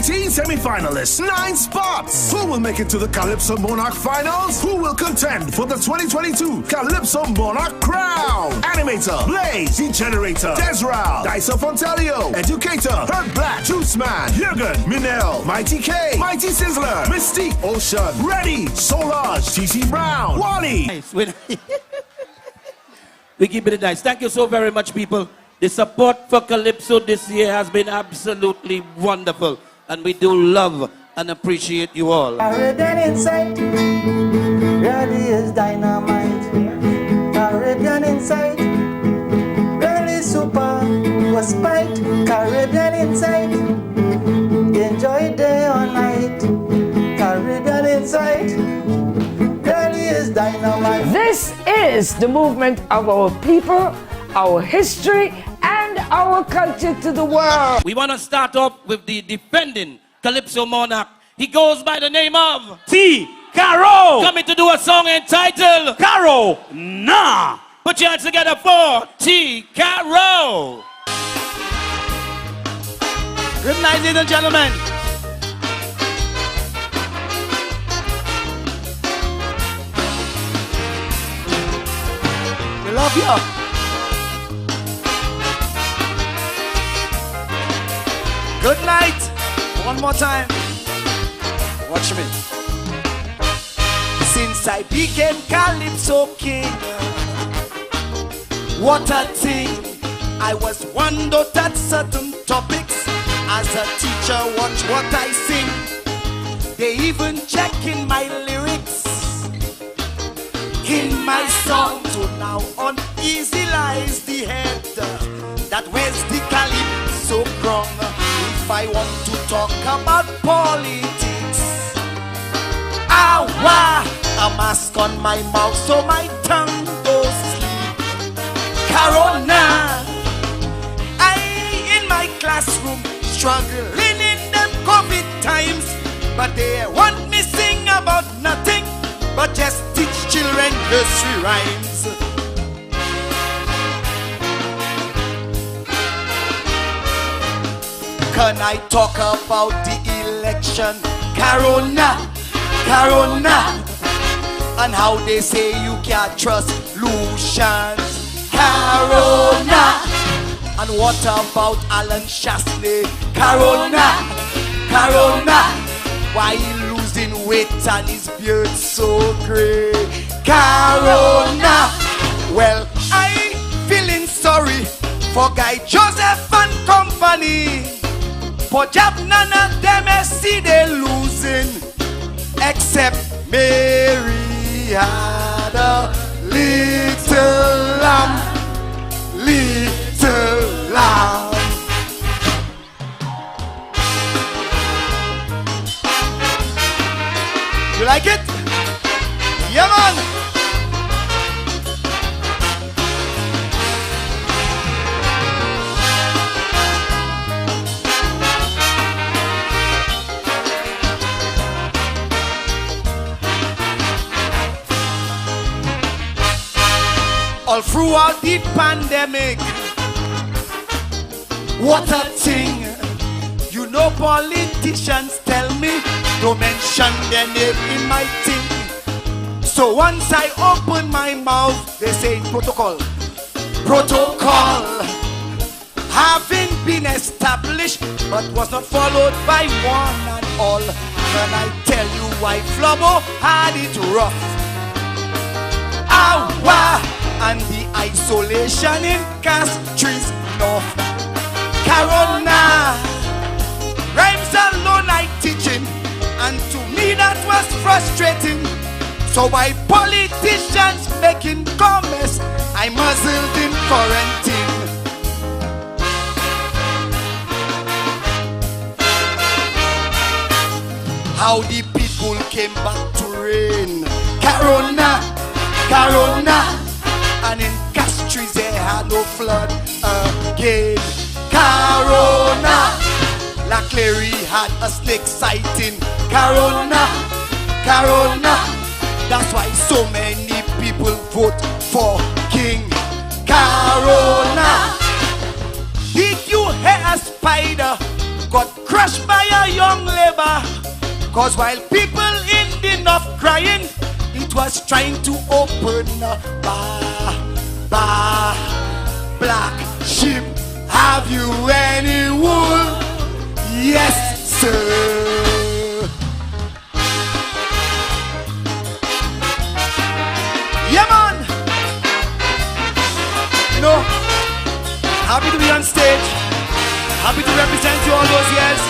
18 semi-finalists, 9 spots. Who will make it to the Calypso Monarch Finals? Who will contend for the 2022 Calypso Monarch Crown? Animator, Blaze, Degenerator, Desral, Dicer Fontelio, Educator, Hurt Black, Juice Man, Jürgen, Minel, Mighty K, Mighty Sizzler, Mystique, Ocean, Ready, Solage, TC Brown, Wally. Nice. We keep it nice. Thank you so very much, people. The support for Calypso this year has been absolutely wonderful, and we do love and appreciate you all. Caribbean Insight really is dynamite. Caribbean Insight really super was spite. Caribbean Insight enjoy day or night. Caribbean Insight really is dynamite. This is the movement of our people, our history, and our country to the world. We want to start off with the defending Calypso Monarch. He goes by the name of T. Caro. Coming to do a song entitled Caro. Nah. Put your hands together for T. Caro. Good night, ladies and gentlemen. We love you. Good night. One more time. Watch me. Since I became Calypso King, what a thing. I was one note at certain topics. As a teacher, watch what I sing. They even check in my lyrics, in my song. So now uneasy lies the head that wears the Calypso crown. If I want to talk about politics, a mask on my mouth so my tongue goes sleep. Corona, I in my classroom struggling in them COVID times, but they want me sing about nothing but just teach children nursery rhymes. Can I talk about the election? Corona, and how they say you can't trust Lucia. Corona, and what about Alan Shasley? Corona, why he losing weight and his beard so gray? Corona, well, I feeling sorry for Guy Joseph and company. For job none of them I see they losing, except Mary had a little lamb, little lamb. You like it? Yeah, man. All throughout the pandemic, what a thing. You know politicians tell me don't mention their name in my thing. So once I open my mouth, they say protocol. Having been established but was not followed by one and all. Can I tell you why Flobo had it rough? And the isolation in Castries North. Corona, rhymes alone I teaching, and to me that was frustrating. So why politicians making comments, I muzzled in quarantine. How the people came back to reign. Corona, and in Castries they had no flood again. Corona, La Clary had a snake sighting. Corona, that's why so many people vote for King. Corona, did you hear a spider got crushed by a young labor. Cause while people in the north crying, it was trying to open a bar. Black sheep, have you any wool? Yes, sir. Yeah, man. You know, happy to be on stage. Happy to represent you all those years.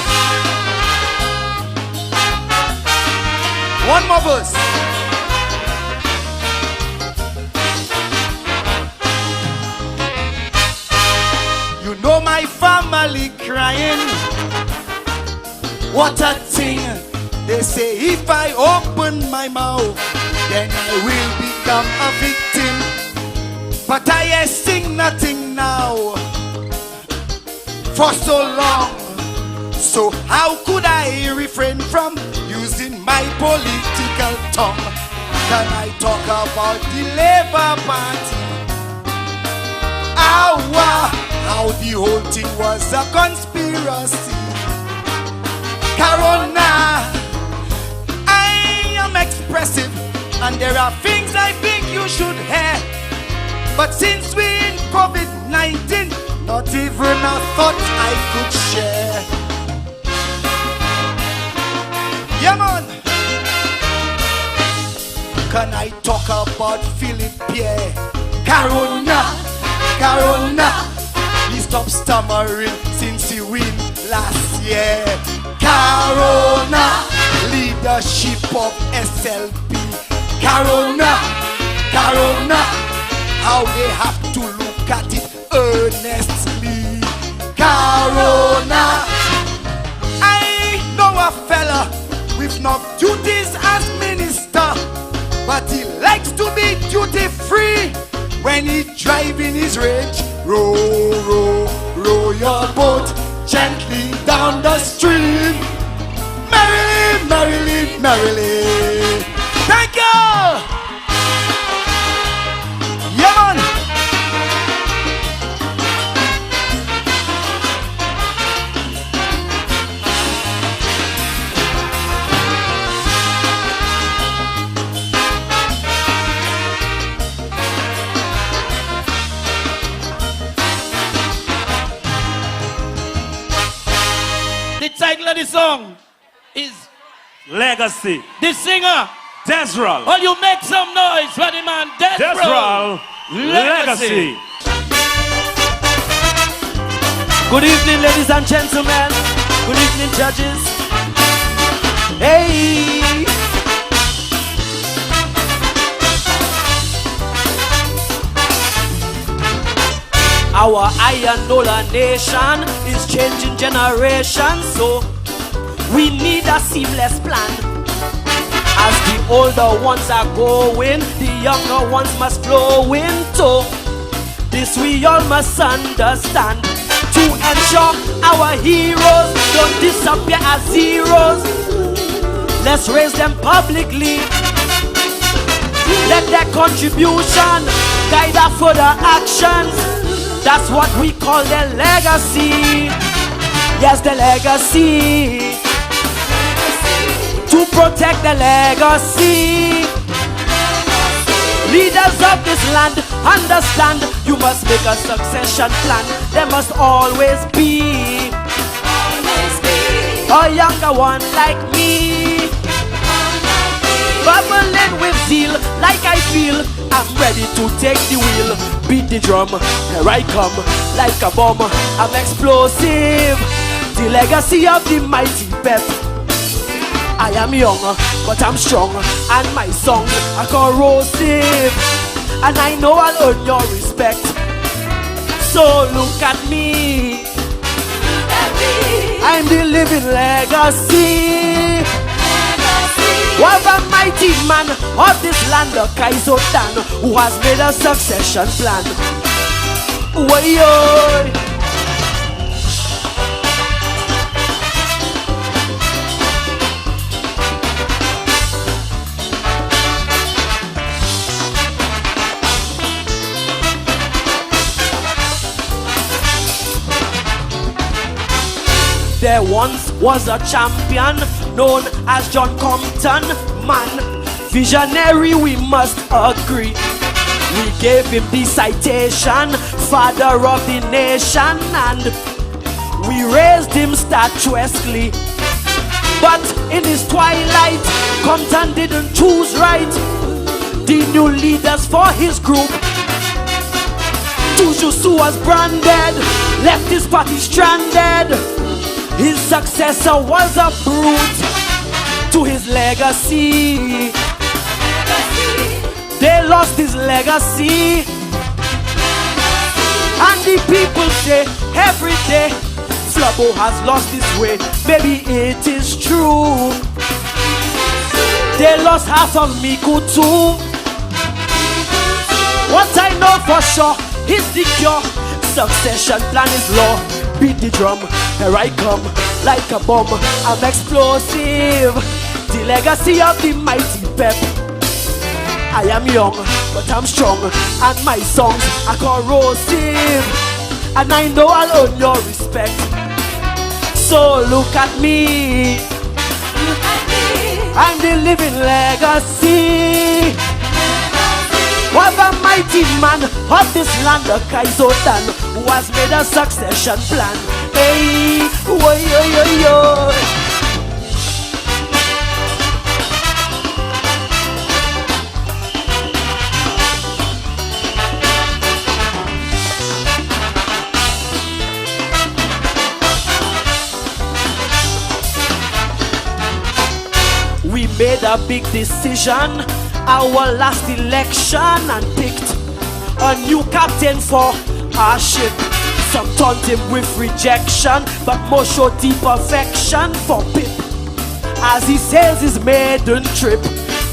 One more verse. You know my family crying. What a thing. They say if I open my mouth, then I will become a victim. But I sing nothing now for so long. So how could I refrain from using my political tongue? Can I talk about the Labour Party? How the whole thing was a conspiracy. Corona, I am expressive, and there are things I think you should hear. But since we're in COVID-19, not even a thought I could share. Yeah, man. Can I talk about Philip Pierre? Corona. He stopped stammering since he win last year. Corona. Leadership of SLP. Corona. How they have to look at it earnestly. Corona. I know a fella with no duties as minister, but he likes to be duty free when he driving his Range. Row your boat gently down the stream. Merrily. Thank you. Yeah, man. The title of the song is Legacy. The singer. Desral. Well, you make some noise for the man Desral. Legacy. Good evening, ladies and gentlemen. Good evening, judges. Hey. Our iron dollar nation is changing generations, so we need a seamless plan. As the older ones are going, the younger ones must flow into. This we all must understand, to ensure our heroes don't disappear as zeros. Let's raise them publicly. Let their contribution guide our further actions. That's what we call the legacy. Yes, the legacy. To protect the legacy. Leaders of this land, understand, you must make a succession plan. There must always be a younger one like me, bubbling with zeal, like I feel I'm ready to take the wheel. Beat the drum, here I come, like a bomb, I'm explosive. The legacy of the mighty Pep. I am young, but I'm strong, and my songs are corrosive, and I know I'll earn your respect. So look at me, I'm the living legacy. What a mighty man of this land, the Kaiser Dan, who has made a succession plan. Way-oy. there once was a champion known as John Compton. Man, visionary, we must agree. We gave him the citation, father of the nation, and we raised him statuesquely. But in his twilight, Compton didn't choose right. The new leaders for his group, Tujusu was branded, left his party stranded. His successor was a brute to his legacy. They lost his legacy. And the people say every day, Flubbo has lost his way. Maybe it is true. They lost half of Miku too. What I know for sure is the cure. Succession plan is law. Beat the drum, here I come like a bomb. I'm explosive. The legacy of the mighty Pep. I am young, but I'm strong, and my songs are corrosive. And I know I'll earn your respect. So look at me. I'm the living legacy of a mighty man of this land, a Kaizotan, who has made a succession plan. Hey, woy, yo, yo, yo. We made a big decision, our last election, and picked a new captain for our ship. Some taunt him with rejection, but most showed deep affection for Pip as he sails his maiden trip.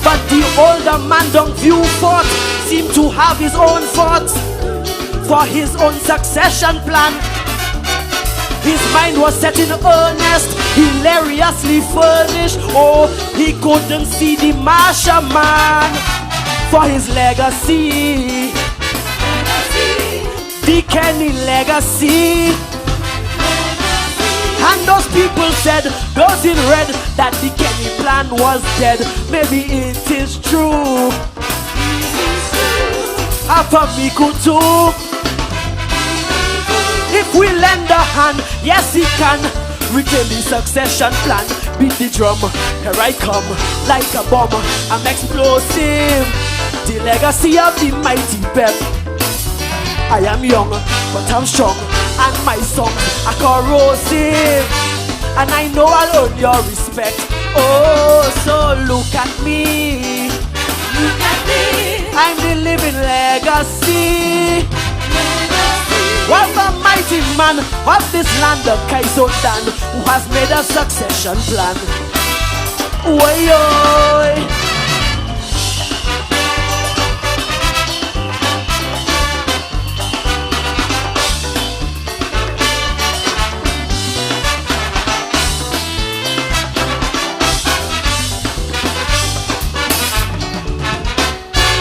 But the older man don't view fort, seemed to have his own thoughts for his own succession plan. His mind was set in earnest, hilariously furnished. Oh, he couldn't see the Martian man for his legacy. The Kenny legacy. And those people said, those in red, that the Kenny plan was dead. Maybe it is true. After Miku too. If we lend a hand, yes he can retain the succession plan. Beat the drum, here I come like a bomb. I'm explosive. The legacy of the mighty Pep. I am young, but I'm strong, and my songs are corrosive. And I know I'll earn your respect. Oh, so look at me. Look at me. I'm the living legacy. Was a mighty man of this land of Kaizotan, who has made a succession plan. Oy, oy.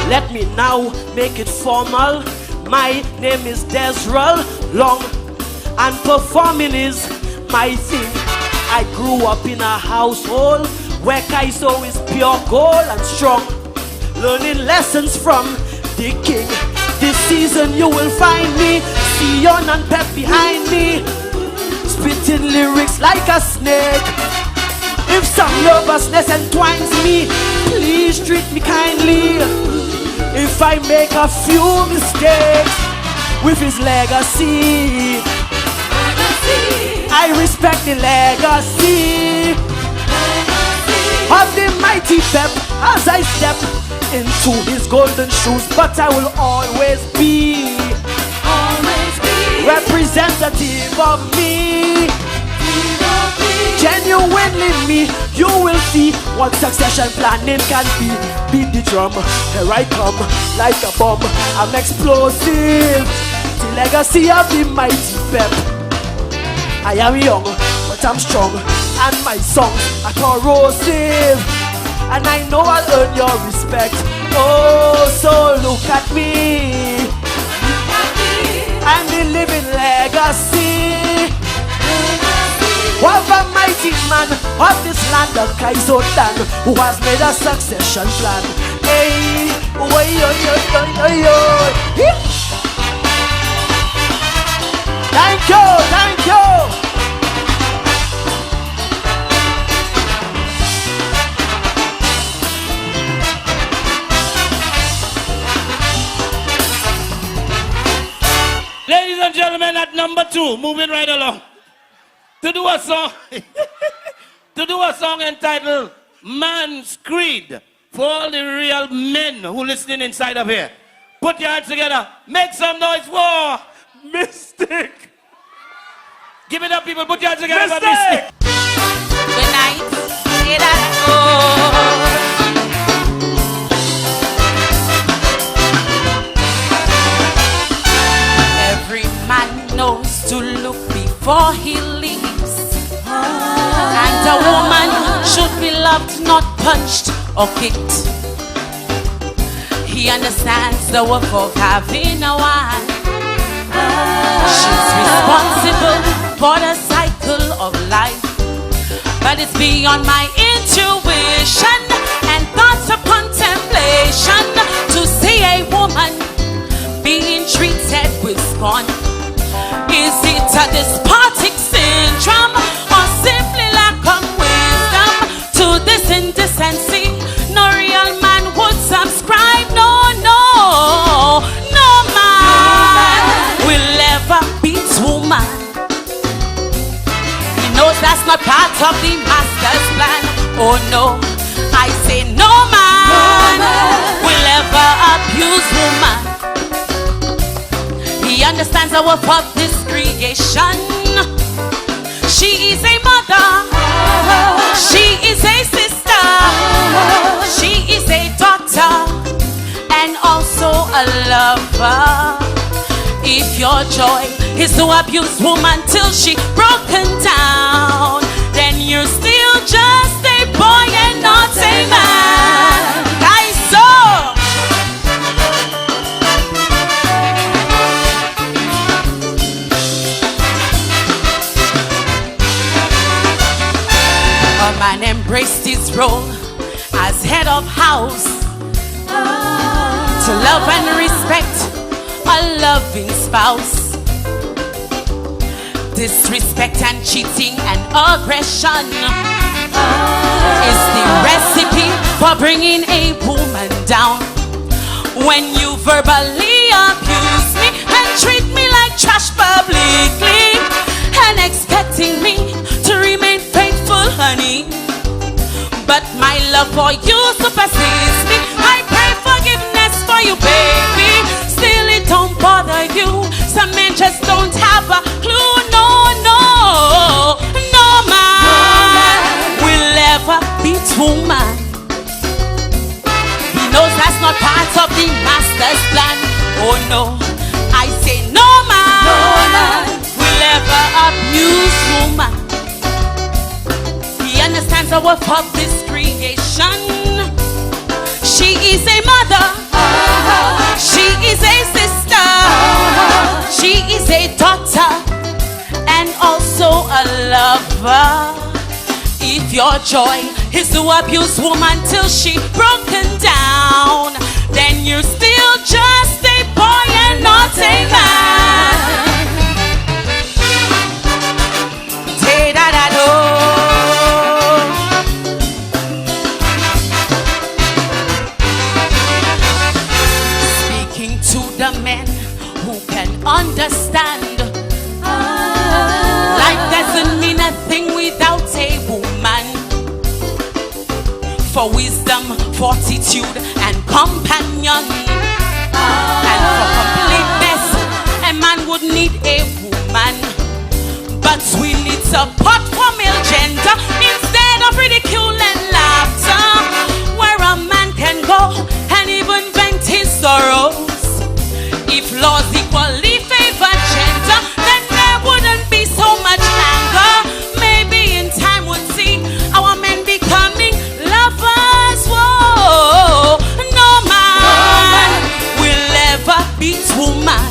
Let me now make it formal. My name is Desral Long, and performing is my thing. I grew up in a household where Kaiso is pure gold and strong, learning lessons from the king. This season you will find me, Sion and Pep behind me, spitting lyrics like a snake. If some nervousness entwines me, please treat me kindly. If I make a few mistakes with his legacy, I respect the legacy of the mighty Pep as I step into his golden shoes. But I will always be representative of me. Genuinely me, you will see what succession planning can be. Beat the drum, here I come like a bomb. I'm explosive. The legacy of the mighty Pep. I am young, but I'm strong, and my songs are corrosive. And I know I'll earn your respect. Oh, so look at me. I'm the living legacy of a mighty man of this land of Kaizotan, who has made a succession plan. Hey, oi, oi, oi, oi, oi, oi. Thank you, thank you. Ladies and gentlemen, at number 2, moving right along, to do a song, to do a song entitled Man's Creed, for all the real men who listening inside of here. Put your hands together, make some noise for Mystic. Give it up, people, put your hands together for Mystic. Good night. Say that. Every man knows to look before he leaves, and a woman should be loved, not punched or kicked. He understands the work of having a wife. She's responsible for the cycle of life, but it's beyond my intuition and thoughts of contemplation to see a woman being treated with scorn. Is it a despotic syndrome or simply lack of wisdom to this indecency? No real man would subscribe. No, no, no man will ever beat woman. He knows that's not part of the master's plan. Oh no, I say no man will ever abuse woman. He understands the worth of this creation. She is a mother, she is a sister, she is a daughter, and also a lover. If your joy is to abuse woman till she broken down, then you're still just a boy and not a man. Calypso. A man embraced his role as head of house to love and respect a loving spouse. Disrespect and cheating and aggression is the recipe for bringing a woman down. When you verbally abuse me and treat me like trash publicly and expecting me to remain faithful, honey, but my love for you supersedes me. I pray forgiveness for you, baby. Still it don't bother you. Some men just don't have a clue. No, no, no man will ever beat woman. He knows that's not part of the master's plan. Oh no, I say no man will ever abuse woman. He understands the worth of this creation. She is a mother, she is a sister, she is a daughter, and also a lover. If your joy is to abuse woman till she broken down, then you're still just a boy and not a man. Speaking to the men who can understand, life doesn't mean a thing without a woman. For wisdom, fortitude, and companion, and for completeness, a man would need a woman. But we need support for male gender instead of ridicule and laughter, where a man can go and even vent his sorrows. If laws equally favor gender, then there wouldn't be so much anger. Maybe in time we'll see our men becoming lovers. Whoa, no man will ever beat woman.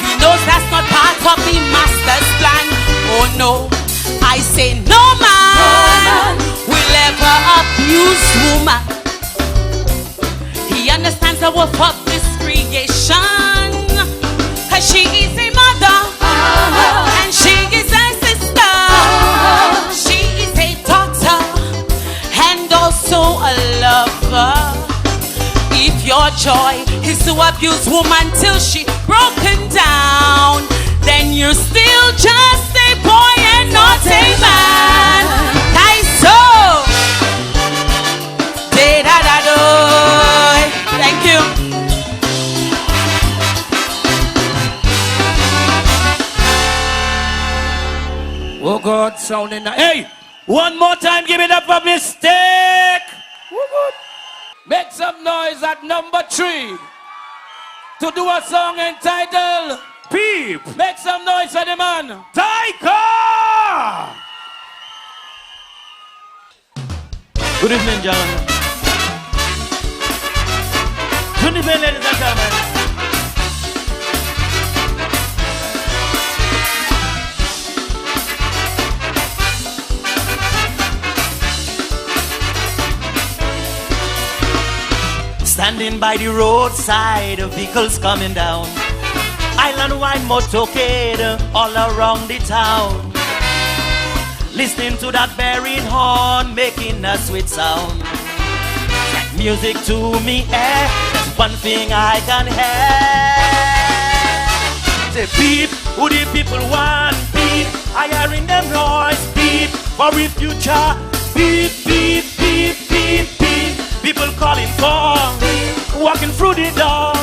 He knows that's not part of the master's plan. Oh no, mother of this creation. Cause she is a mother, and she is a sister, she is a daughter, and also a lover. If your joy is to abuse woman till she broken down, then you're still just a boy and not a man. Calypso. Thank you. Oh God, sounding nice. Hey, one more time, give it up for Mistake. Make some noise at number 3 to do a song entitled Peep. Make some noise for the man. Taika. Good evening, gentlemen. Good evening, ladies and gentlemen. Standing by the roadside, vehicles coming down. Island wine motorcade all around the town. Listening to that bearing horn making a sweet sound. That music to me, that's one thing I can hear. Say beep, who the people want beep. I hear in them noise beep for the future. Beep, beep, beep, beep, beep. People calling for walking through the door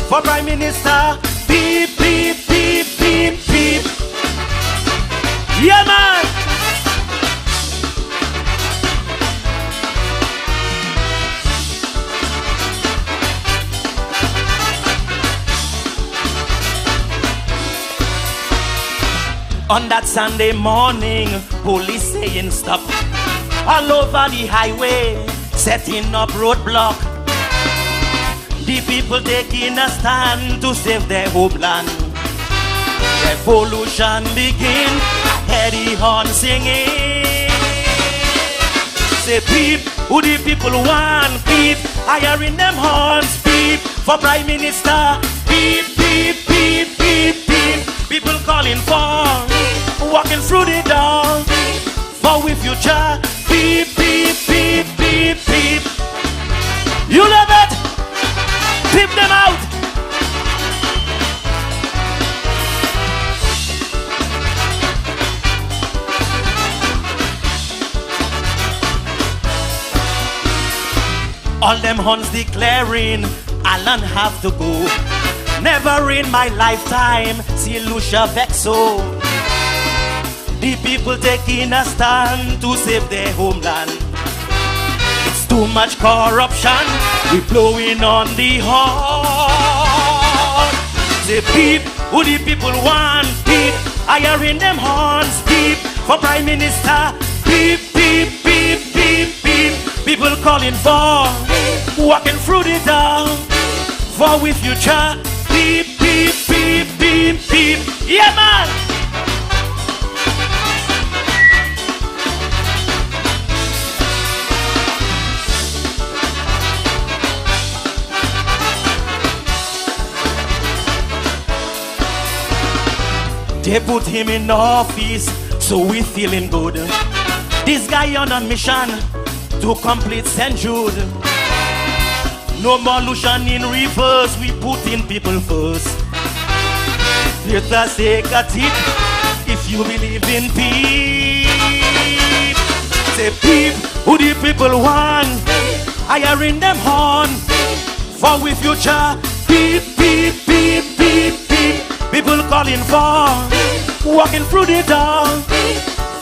for Prime Minister. Beep, beep, beep, beep, beep. Yeah, man. On that Sunday morning, police saying stop all over the highway, setting up roadblock. The people taking a stand to save their homeland. Revolution begin, hear the horn singing. Say peep, who the people want peep. I hear in them horns peep for Prime Minister. Peep, peep, peep, peep, peep. People calling for walking through the door for we future. Peep, peep, peep, peep, peep. You love it? Peep them out. All them horns declaring Alan have to go. Never in my lifetime see Lucia vex so. The people taking a stand to save their homeland. It's too much corruption, we blowing on the horn. Say peep, who the people want peep. I hear in them horns peep for Prime Minister. Peep, peep, peep, peep, peep. People calling for walking through the door for we future. Peep, peep, peep, peep, peep. Yeah, man. They put him in office, so we feeling good. This guy on a mission to complete St. Jude. No more Lucian in reverse, we put in people first. Let us take a tip if you believe in peace. Say peep, who the people want. I hear in them horn for we future. Peep, peep, peep, peep, peep. People calling for walking through the door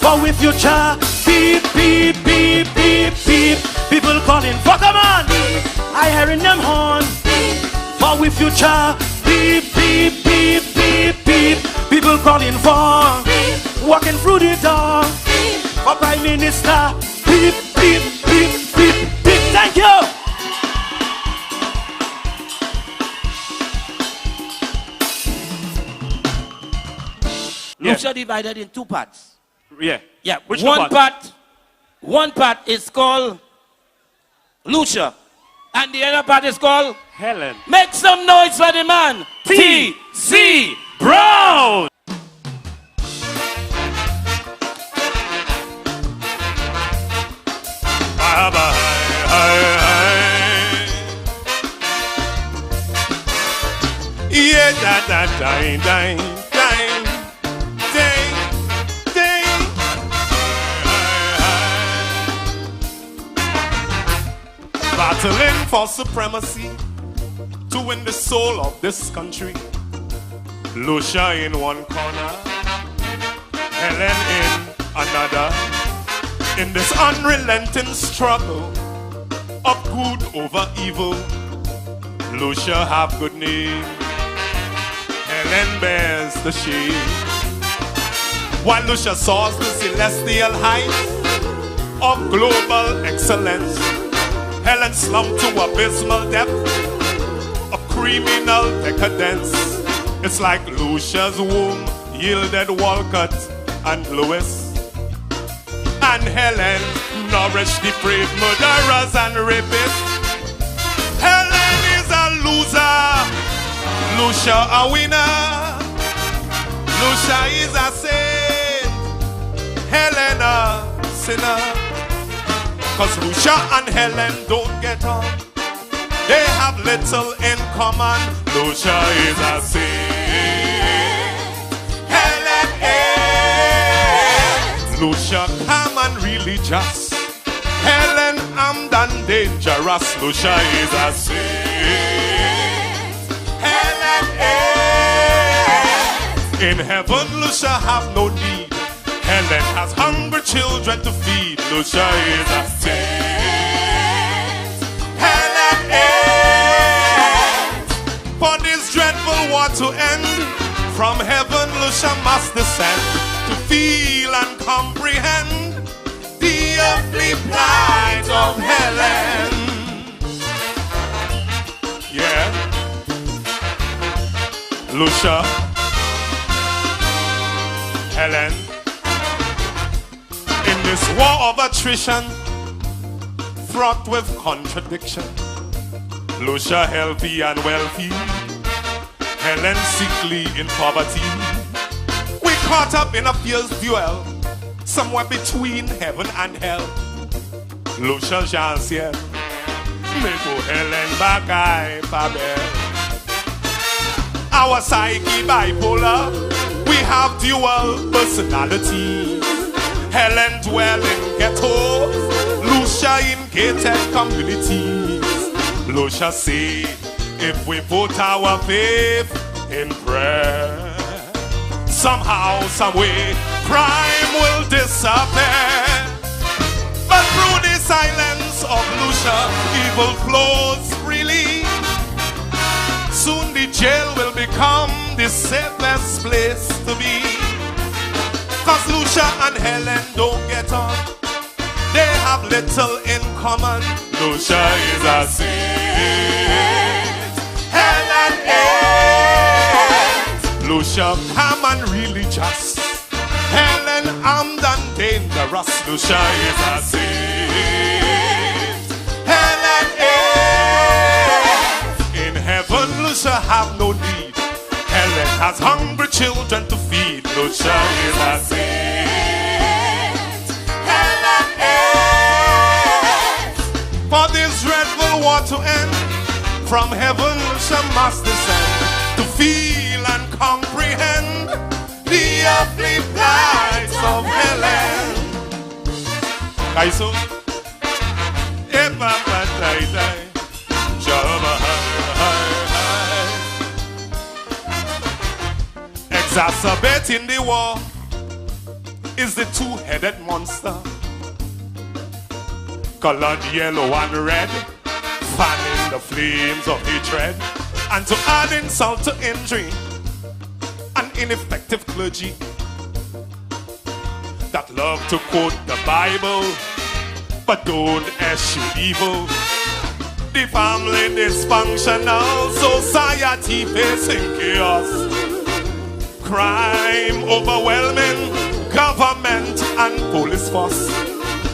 for we future. Peep, peep, peep, peep, peep. People calling for, come on. I hearing them horn for we future. Beep, beep, beep, beep, beep. People calling for walking through the door for Prime Minister. Beep, beep, beep, beep, beep. Thank you. Lucia divided in 2 parts. Yeah. Yeah. Which one part? part is called Lucia. And the other part is called Helen. Make some noise for the man, T.C. Brown. Yeah, dine. Battling for supremacy to win the soul of this country. Lucia in one corner, Helen in another. In this unrelenting struggle of good over evil, Lucia have good name, Helen bears the shade. While Lucia soars the celestial heights of global excellence, Helen slumped to abysmal depth of criminal decadence. It's like Lucia's womb yielded Walcott and Lewis, and Helen nourished depraved murderers and rapists. Helen is a loser, Lucia a winner. Lucia is a saint, Helen a sinner. Cause Lucia and Helen don't get on, they have little in common. Lucia is a saint, Helen is Lucia calm and really just, Helen armed and dangerous. Lucia is a saint, Helen is in heaven. Lucia have no need, Helen has hungry children to feed. Lucia is a saint, Helen is. For this dreadful war to end, from heaven Lucia must descend to feel and comprehend the earthly plight of Helen. Yeah, Lucia, Helen. In this war of attrition, fraught with contradiction, Lucia healthy and wealthy, Helen sickly in poverty. We caught up in a fierce duel, somewhere between heaven and hell. Lucia Jean-Ciel, me pour Helen bagaille Fabel. Our psyche bipolar, we have dual personalities. Helen dwell in ghettos, Lucia in gated communities. Lucia say, if we put our faith in prayer, somehow, someway, crime will disappear. But through the silence of Lucia, evil flows freely. Soon the jail will become the safest place to be. Cause Lucia and Helen don't get on, they have little in common. Lucia is a saint, Helen is. Lucia calm and really just, Helen armed and dangerous. Lucia is a saint, Helen is. In heaven Lucia have no need, Helen has hungry children to feed. Lucia is a saint, Helen is. For this dreadful war to end, from heaven Lucia must descend to feel and comprehend the earthly plight of Helen. Calypso, exacerbating the war is the two-headed monster, colored yellow and red, fanning the flames of hatred. And to add insult to injury, an ineffective clergy that love to quote the Bible but don't eschew evil. The family dysfunctional, society facing chaos, crime overwhelming, government and police force,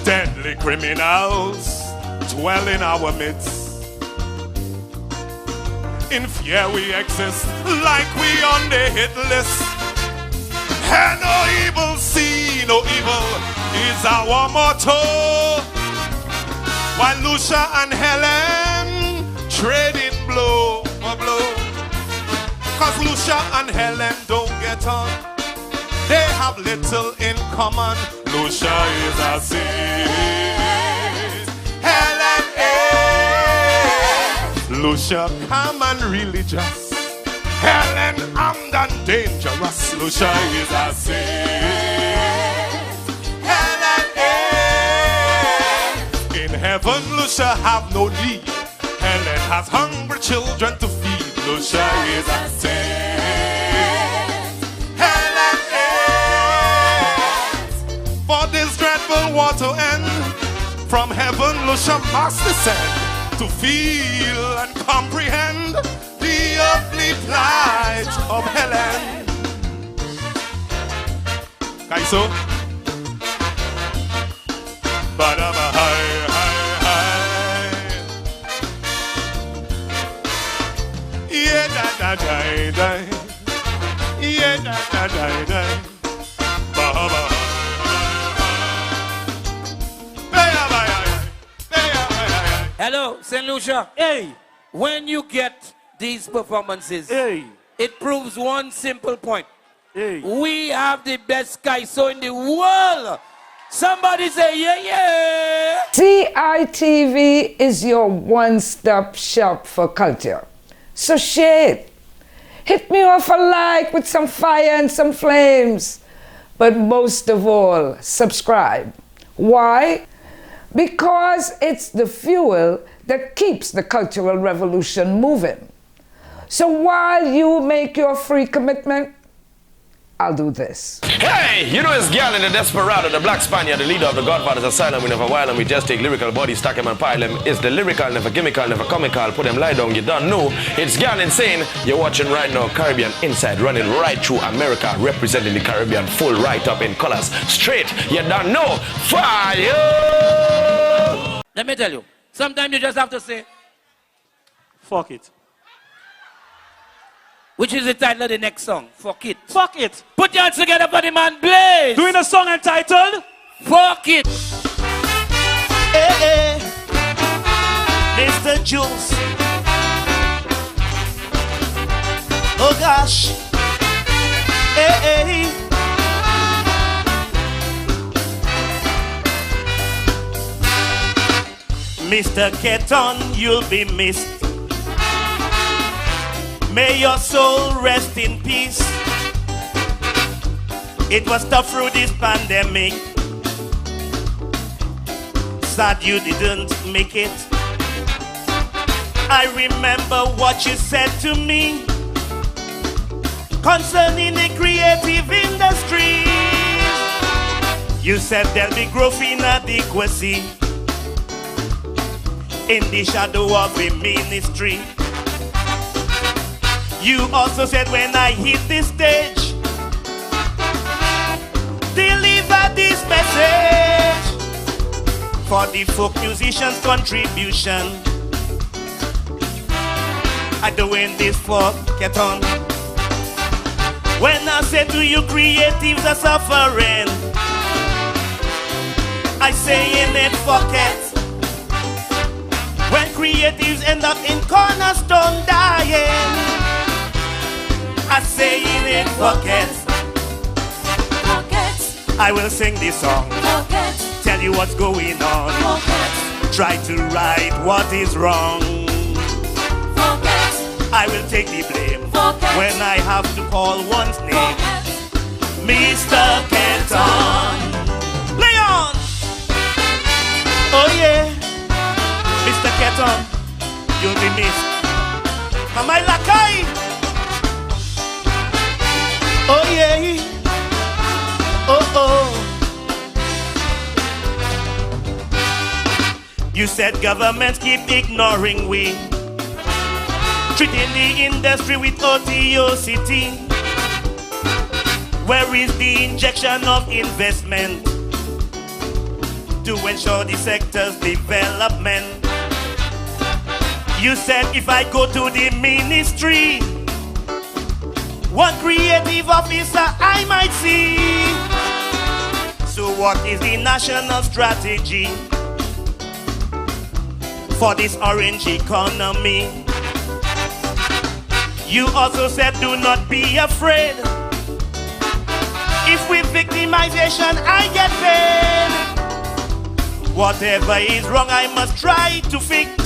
deadly criminals dwell in our midst. In fear we exist, like we on the hit list. And no evil see, no evil is our motto. While Lucia and Helen trading blow for blow. Cause Lucia and Helen don't get on. They have little in common. Lucia is a saint, Helen is Lucia calm and religious, Helen armed and dangerous. Lucia is a saint, Helen is in heaven. Lucia have no need, Helen has hungry children to feed. Lucia is a saint, Helen is. For this dreadful war to end, from heaven Lucia must descend to feel and comprehend the earthly plight of Helen. Calypso. Ba-da-ba, hi, hi, hi. Yeah, da-da-da-da. Yeah, da-da-da-da. Ba-ba. Hello, St. Lucia. Hey, When you get these performances, hey, it proves one simple point. hey. We have the best Calypso in the world. Somebody say, yeah, yeah. CITV is your one-stop shop for culture. So share it. Hit me off a like with some fire and some flames. But most of all, subscribe. Why? Because it's the fuel that keeps the cultural revolution moving. So while you make your free commitment, I'll do this. Hey, you know it's Gyan and the Desperado, the Black Spaniard, the leader of the Godfather's Asylum. We never while and we just take lyrical bodies, stack them and pile them. It's the lyrical, never gimmickal, never comical. Put them lie down, you don't know. It's Gyan Insane. You're watching right now Caribbean Inside, running right through America, representing the Caribbean full right up in colors. Straight, you don't know. Fire! Let me tell you, sometimes you just have to say, Fuck it. which is the title of the next song? Fuck it. Fuck it. Put your hands together for the man Blaze. Doing a song entitled Fuck it. Hey, hey. Mr. Jules. Oh gosh. Hey, hey. Mr. Keton, you'll be missed. May your soul rest in peace. It was tough through this pandemic. Sad you didn't make it. I remember what you said to me concerning the creative industry. You said there'll be growth inadequacy in the shadow of a ministry. You also said when I hit this stage, deliver this message for the folk musicians' contribution. I'm doing this for Keton. When I say to you creatives are suffering, I say in it forget. When creatives end up in cornerstone dying, I say in it forget. I will sing this song, tell you what's going on, try to right what is wrong. I will take the blame when I have to call one's name. Mr. Kenton, play on. Oh yeah, Mr. Keton, you'll be missed. Am I lakai? Oh yeah. Oh oh. You said governments keep ignoring we, treating the industry with OTOCT. Where is the injection of investment to ensure the sector's development? You said if I go to the ministry, one creative officer I might see. So what is the national strategy for this orange economy? You also said do not be afraid. If with victimization I get paid, whatever is wrong I must try to fix.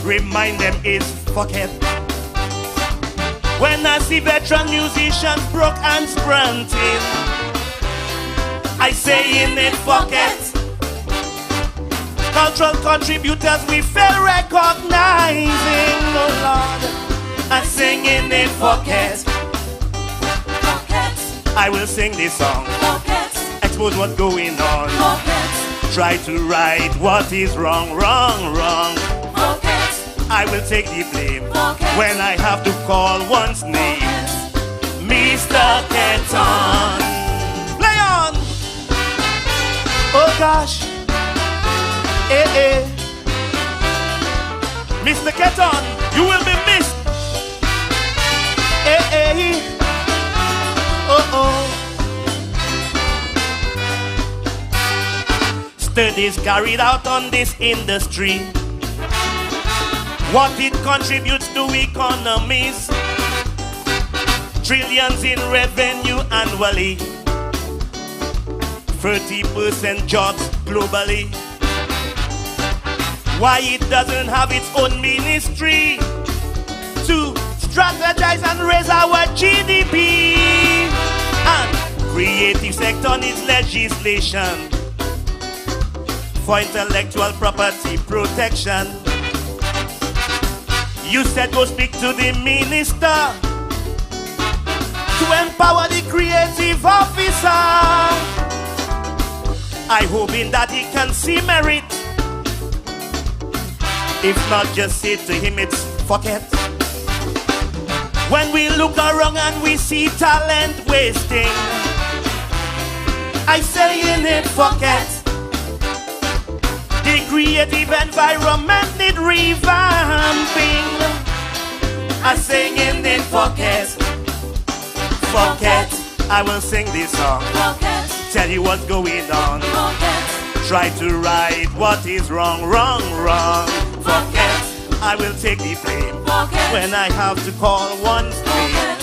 Remind them is forget. When I see veteran musicians broke and sprinting, I say in it forget. Cultural contributors we fail recognizing, oh Lord, I sing in it forget. I will sing this song, expose what's going on, try to right what is wrong, wrong, wrong. I will take the blame when I have to call one's name. Mr. Keton, play on. Oh gosh, Mr. Keton, you will be missed. Studies carried out on this industry, what it contributes to economies, trillions in revenue annually, 30% jobs globally. Why it doesn't have its own ministry to strategize and raise our GDP? And creative sector needs legislation for intellectual property protection. You said go speak to the minister to empower the creative officer. I hoping that he can see merit. If not, just say to him it's forget. When we look around and we see talent wasting, I say in it forget. The creative environment need revamping. I sing in it forget. Forget. I will sing this song. Forget. Tell you what's going on. Forget. Try to right what is wrong, wrong, wrong. Forget. I will take the blame when I have to call one's name.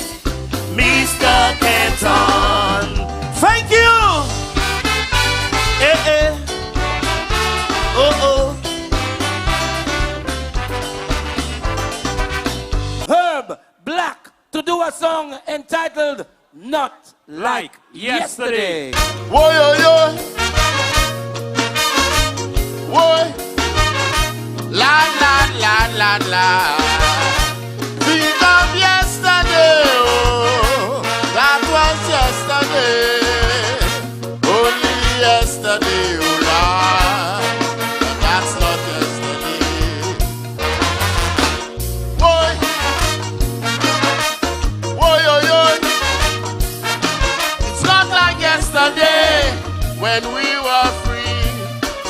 Mr. Kenton, thank you. Herb Black to do a song entitled Not Like Yesterday. Whoa, yo, yo. Whoa. La, la, la, la, la. Think of yesterday, oh. That was yesterday. Only yesterday, oh Lord. But that's not yesterday. Boy. Boy, yo, yo. It's not like yesterday when we were free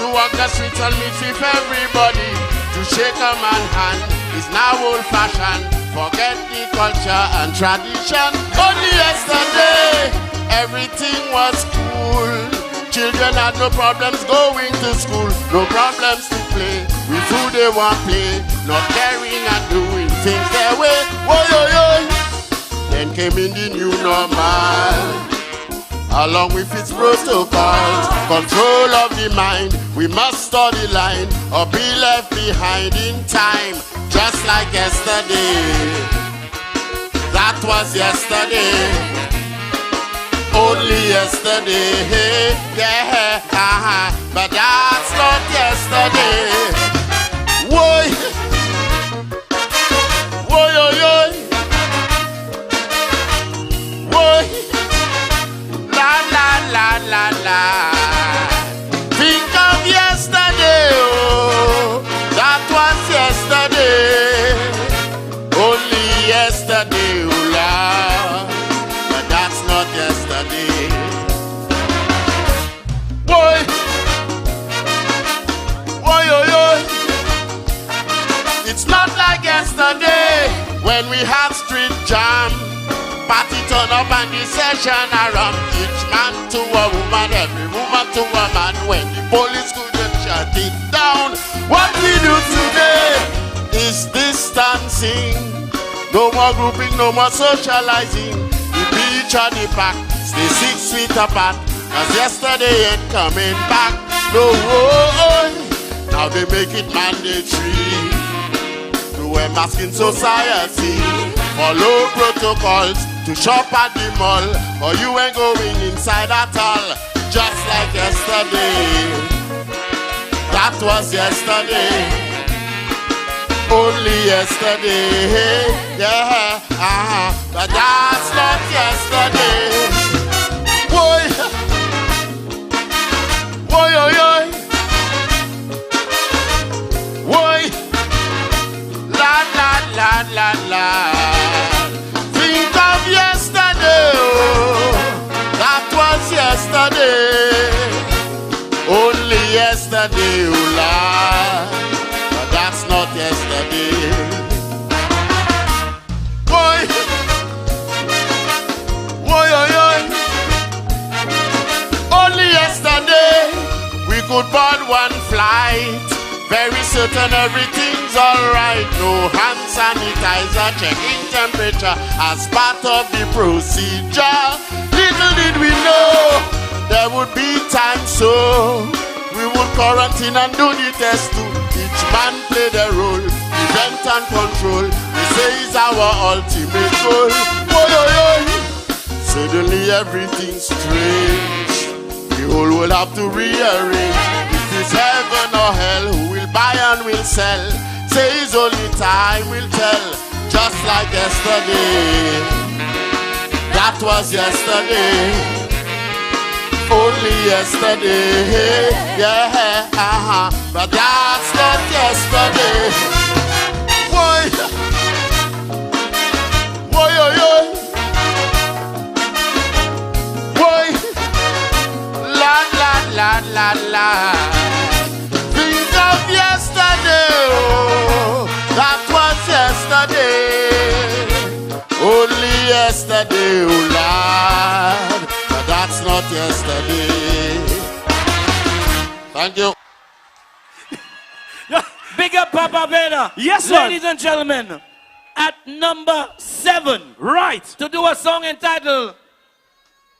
to walk the streets and meet with everybody. To shake a man's hand is now old-fashioned. Forget the culture and tradition. Only yesterday, everything was cool. Children had no problems going to school, no problems to play. With who they want play, not caring and doing things their way. Whoa, yo, yo. Then came in the new normal, along with its protocols, control of the mind. We must study line or be left behind in time, just like yesterday. That was yesterday, only yesterday, yeah, but that's not yesterday. Whoa, whoa, yo, yo, whoa. La, la, la. Think of yesterday, oh. That was yesterday. Only yesterday, oh Lord. But that's not yesterday. When we have street jam, party turn up and the session around. Each man to a woman, every woman to a man. When the police couldn't shut it down, what we do today is distancing. No more grouping, no more socializing. The beach or the park, stay 6 feet apart. Cause yesterday ain't coming back. No, now they make it mandatory to wear mask in society. Follow protocols to shop at the mall, or you ain't going inside at all. Just like yesterday. That was yesterday. Only yesterday. Yeah, but that's not yesterday. Boy, boy, boy, boy, la la la la la. Think of yesterday, oh, that was yesterday. Only yesterday, oh Lord, but that's not yesterday. Boy, boy, only yesterday we could board one flight. Very certain everything's alright. No hand sanitizer, checking temperature as part of the procedure. Little did we know there would be time, so we would quarantine and do the test too. Each man play their role, prevent and control. We say is our ultimate goal. Suddenly everything's strange. The whole world have to rearrange. If it's heaven or hell, who will buy and will sell? Says only time will tell. Just like yesterday. That was yesterday. Only yesterday. Yeah, but that's not yesterday. Boy, boy, boy, la la la la. Think of yesterday, oh, that was yesterday. Only yesterday, oh Lord, but that's not yesterday. Thank you. Big up Papa Vader. Yes, sir. Ladies and gentlemen, at number 7, right, to do a song entitled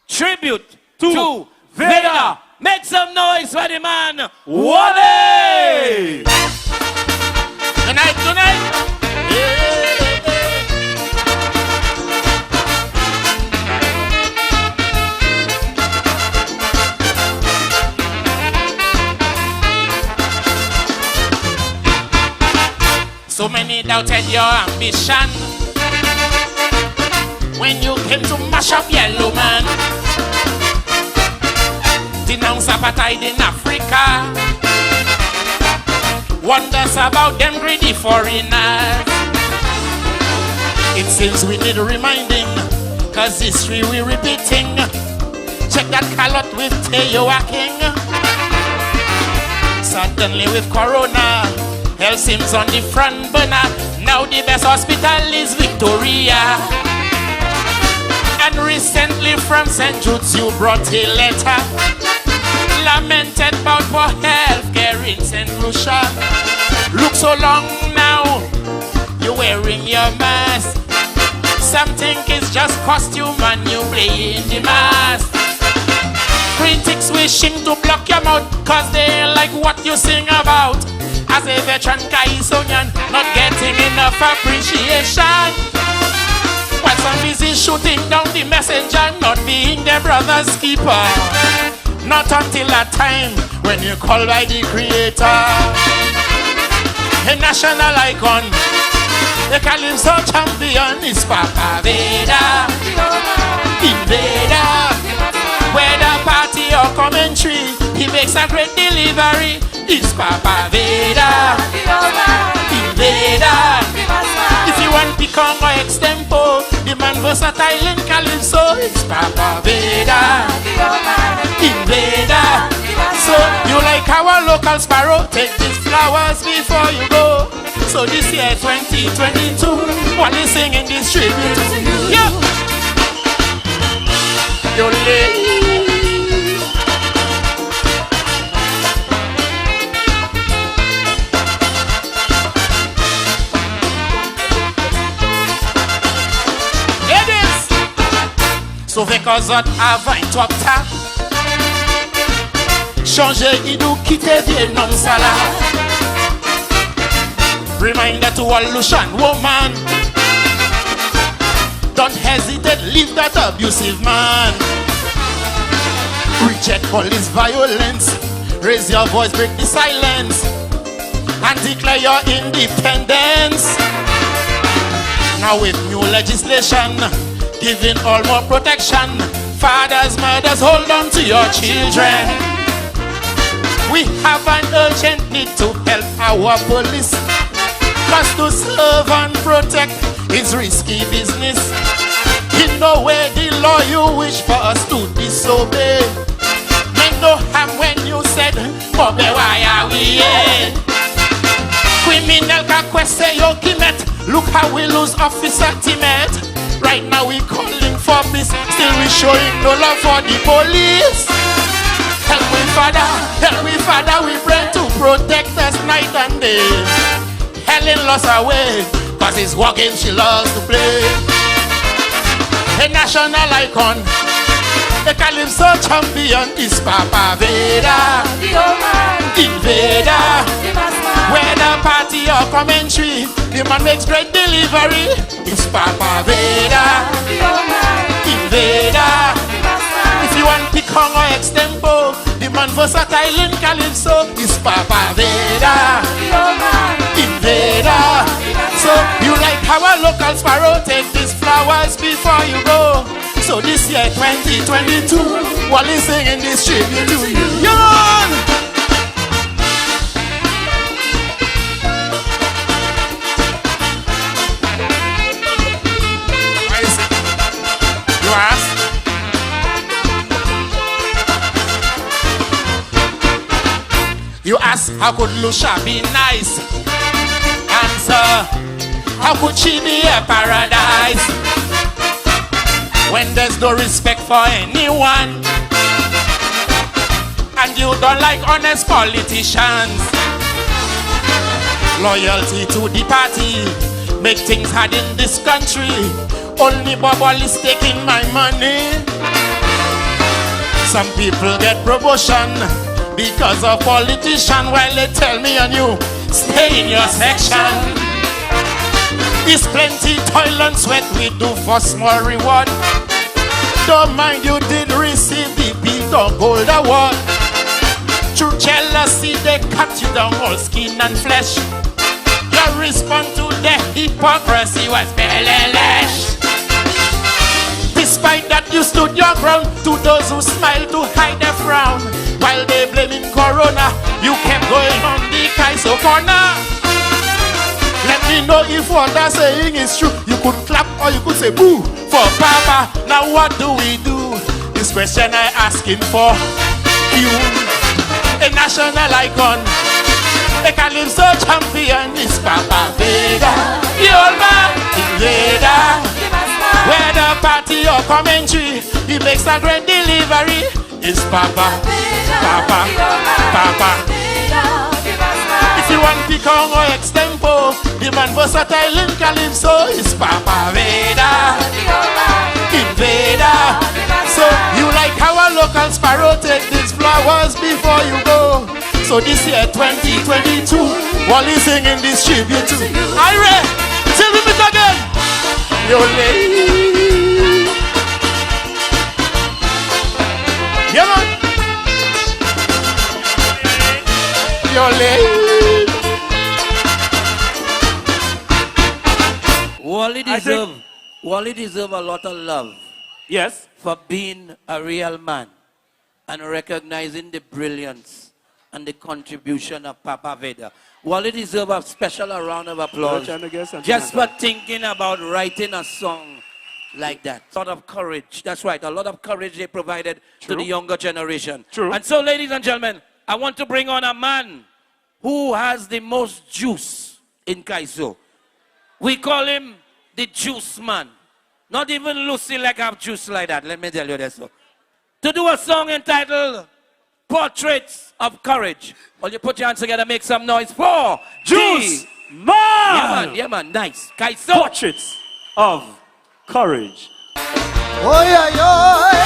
Tribute to Vader. Vader. Make some noise for the man, Wale! Good night, good night. So many doubted your ambition when you came to mash up Yellow Man. Denounce apartheid in Africa. Wonders about them greedy foreigners. It seems we need reminding, cause history we repeating. Check that callot with Teoa King. Suddenly with Corona, health seems on the front burner. Now the best hospital is Victoria. And recently from St. Jude's you brought a letter, lamented about poor healthcare in St. Lucia. Look so long now, you're wearing your mask. Some think it's just costume and you play in the mask. Critics wishing to block your mouth cause they ain't like what you sing about. As a veteran Kaisonian, not getting enough appreciation. While some busy shooting down the messenger, not being their brother's keeper. Not until that time when you're called by the creator. A national icon, the Calypso champion is Papa Vader. Invader, whether party or commentary, he makes a great delivery. It's Papa Vader. Invader. If you want Picon or extempo, the man versatile in Calypso. It's Papa Vader. Invader. So you like our local sparrow, take these flowers before you go. So this year 2022, Wally singing this tribute. Yeah. Yole. Sauver Kozot avant toi ta changer idou quitter vie non sala. Reminder to all Lucian woman, don't hesitate, leave that abusive man. Reject police violence, raise your voice, break the silence, and declare your independence. Now with new legislation giving all more protection, fathers, mothers, hold on to your children. We have an urgent need to help our police, cause to serve and protect is risky business. In no way the law you wish for us to disobey. Make no harm when you said, Bobe, why are we here? Criminal kakwese yo kimet, look how we lose officer Timet. Right now we calling for peace, still we showing no love for the police. Help me Father, we pray to protect us night and day. Helen lost her way, cause it's walking she loves to play. A national icon, a Calypso champion is Papa Veda, the old man, invader. Whether party or commentary, the man makes great delivery. It's Papa Veda, the old man, invader. If you want pick hung or extempo, the man versatile in Calypso is Papa Veda, the old man, invader. So you like how a local sparrow take these flowers before you go. So this year 2022, Wally singing this tribute to you. Young! You ask, how could Lucia be nice? Answer, how could she be a paradise? When there's no respect for anyone, and you don't like honest politicians. Loyalty to the party make things hard in this country. Only Bubble is taking my money. Some people get promotion because of politician, while they tell me and you stay in your section. It's plenty toil and sweat we do for small reward. Don't mind you did receive the beat or gold award. Through jealousy they cut you down all skin and flesh. Your response to the hypocrisy was belly-lash. Despite that you stood your ground to those who smile to hide their frown. While they blaming Corona, you kept going on the Calypso corner. Let me know if what they're saying is true. You could clap or you could say boo for Papa. Now what do we do? This question I asking for you. A national icon, a Calypso champion is Papa Veda, the old man, invader. Whether party or commentary, he makes a great delivery. It's Papa, Papa, Papa. If you want Picong or extempo, the man versatile in Calypso is Papa Veda, invader. So you like how a local sparrow take these flowers before you go. So this year 2022, Wally singing this tribute to Ira. Till we meet again. Yole. Yeah, man. Yole. Wally deserve a lot of love. Yes. For being a real man and recognizing the brilliance and the contribution of Papa Veda. Wally deserve a special round of applause just for thinking about writing a song like that. A lot of courage. That's right. A lot of courage they provided to the younger generation. True. And so, ladies and gentlemen, I want to bring on a man who has the most juice in Calypso. We call him the Juice Man. Not even Lucy like have juice like that. Let me tell you this. To do a song entitled Portraits of Courage. Well, you put your hands together, make some noise for Juice Man! Yeah, man, nice. Calypso. Portraits of Courage. Oi, oi, oi.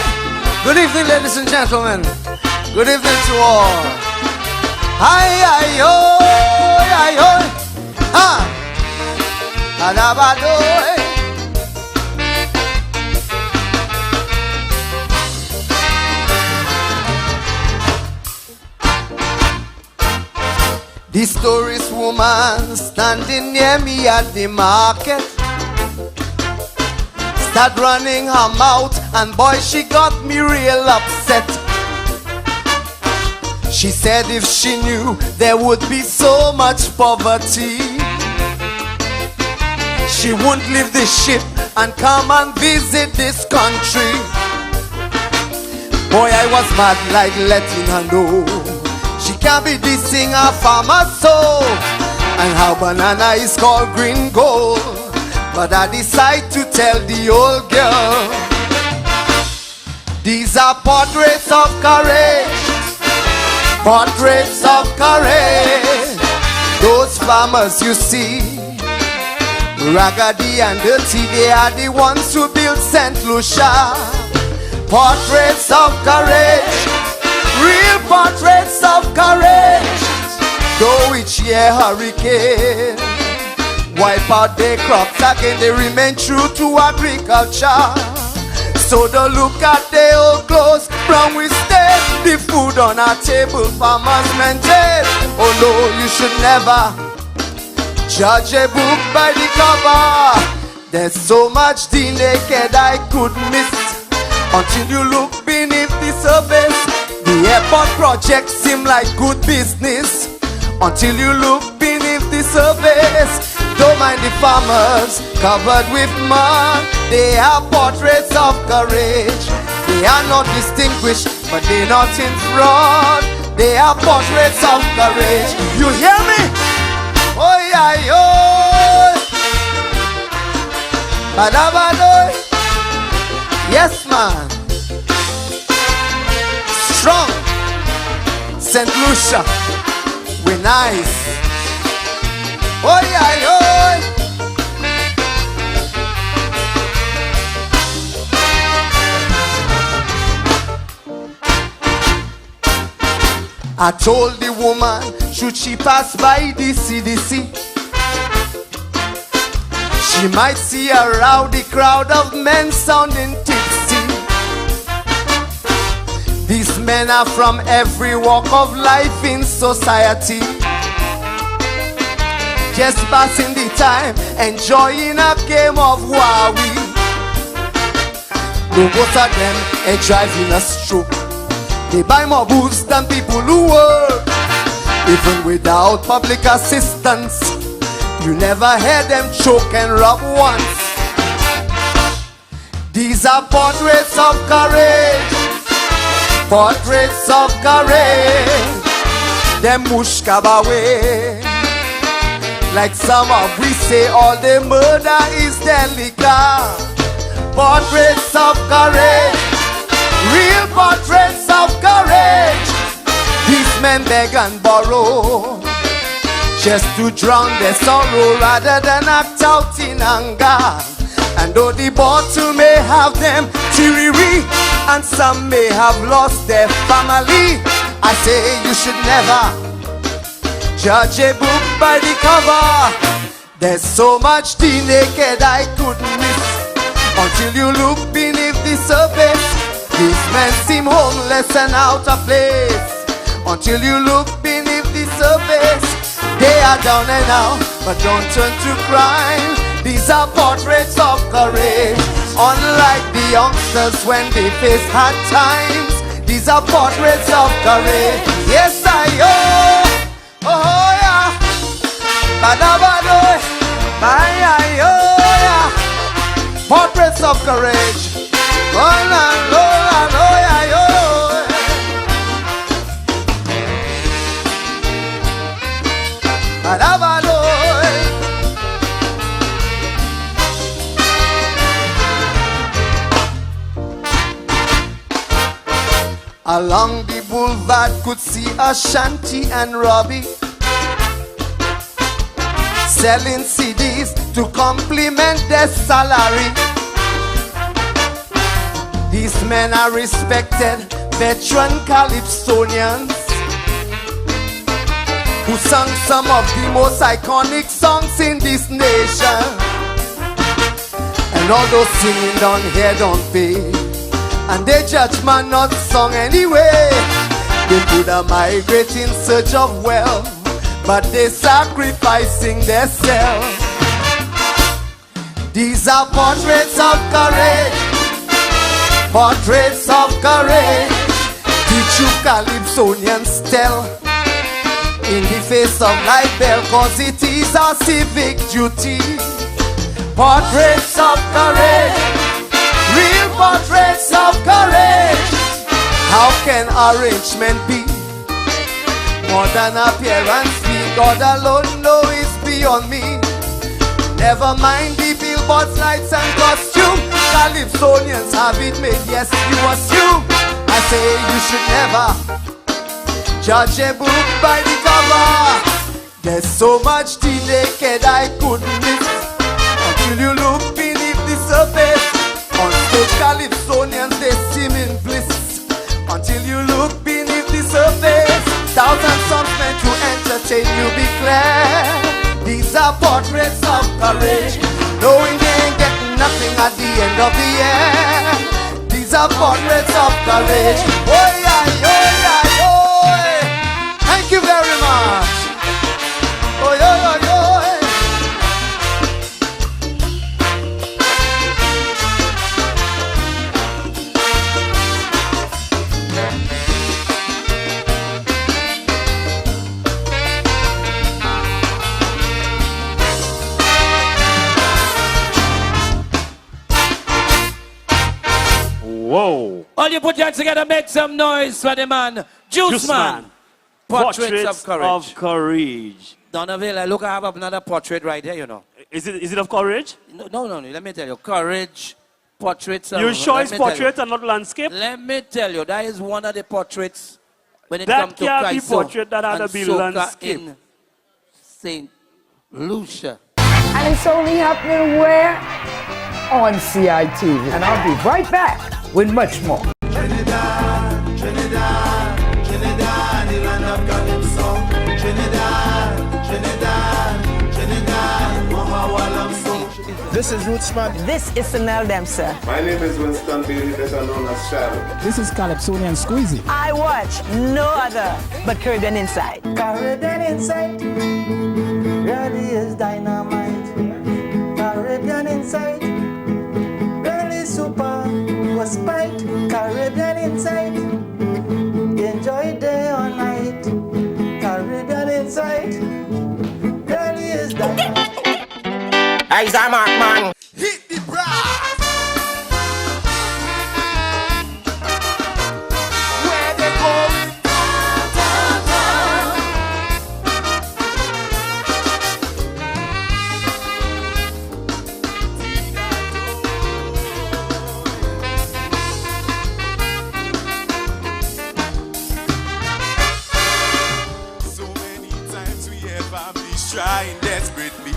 Good evening, ladies and gentlemen. Good evening to all. Ay, ay, oi, ay, oi. Ha. Alabadoi. This tourist woman standing near me at the market start running her mouth, and boy, she got me real upset. She said if she knew there would be so much poverty, she wouldn't leave the ship and come and visit this country. Boy, I was mad like letting her know she can't be dissing a farmer soul, and how banana is called green gold. But I decide to tell the old girl, these are portraits of courage, portraits of courage. Those farmers you see, raggedy and dirty, they are the ones who built St. Lucia. Portraits of courage, real portraits of courage. Though each year hurricane wipe out their crops again, they remain true to agriculture. So don't look at their old clothes, brown we stay, the food on our table, farmers maintain. Oh no, you should never judge a book by the cover. There's so much the naked eye could miss until you look beneath the surface. The airport project seem like good business until you look beneath the surface. Don't mind the farmers covered with mud, they are portraits of courage. They are not distinguished, but they're not in fraud. They are portraits of courage. You hear me? Oh yeah, yo. Badabado. Yes, man. Strong. St. Lucia. We nice. Oh yeah, yo. I told the woman, should she pass by the CDC, she might see a rowdy crowd of men sounding tipsy. These men are from every walk of life in society, just passing the time, enjoying a game of Huawei. Most of them are driving a stroke. They buy more booze than people who work. Even without public assistance, you never hear them choke and rob once. These are portraits of courage, portraits of courage. Them mush kabawe. Like some of we say, all the murder is delicate. Portraits of courage, real portraits of courage. These men beg and borrow just to drown their sorrow rather than act out in anger. And though the bottle may have them teary, and some may have lost their family, I say you should never judge a book by the cover. There's so much the naked eye couldn't miss until you look beneath the surface. These men seem homeless and out of place until you look beneath the surface. They are down and out, but don't turn to crime. These are portraits of courage. Unlike the youngsters when they face hard times, these are portraits of courage. Yes, I oh yeah, badabado, oh yeah, portraits of courage. Oh yeah, badabado. Along the boulevard could see Ashanti and Robbie selling CDs to complement their salary. These men are respected veteran Calypsonians who sang some of the most iconic songs in this nation. And all those singing down here don't pay, and they judge man not song anyway. They could have migrate in search of wealth, but they sacrificing themselves. These are portraits of courage, portraits of courage. Teach you Calypsonians tell in the face of life bell, cause it is our civic duty. Portraits of courage, real portraits of courage. How can arrangement be more than appearance fee? God alone know it's beyond me. Never mind the billboards, lights and costume. Calypsonians have it made, yes you assume. I say you should never judge a book by the cover. There's so much the naked eye couldn't miss until you look beneath the surface. On stage Calypsonians they seem in bliss until you look beneath the surface. Thousands songs meant to entertain you, be clear. These are portraits of courage, knowing they ain't getting nothing at the end of the year. These are portraits of courage. Oh yeah, oh yeah, oh. Thank you very much. Oh yeah, oh yeah. Whoa. All you put your hands together, make some noise for the man. Juice Man. Portraits of courage. Donaville, look, I have another portrait right here, you know. Is it of courage? No, let me tell you. Courage, portraits. You sure it's portrait and not landscape? Let me tell you, that is one of the portraits when it that comes to can't be Calypso portrait, that had to be landscape. in St. Lucia. And it's only happening where? On CITV. And I'll be right back with much more. Trinidad, Trinidad, Trinidad, the land of Calypso. Trinidad, Trinidad, Trinidad, oh how I love so. This is Rootsman. This is Sanel Dempsey. My name is Winston Bailey, better known as Shadow. This is Calypsonian Squeezy. I watch no other but Caribbean Inside. Caribbean Inside really is dynamite. Caribbean Inside really super was spite. Caribbean Inside enjoy day or night. Caribbean Inside really is dynamite. Eyes are mark man. Hit the brass. Where they going? So many times we have been trying desperately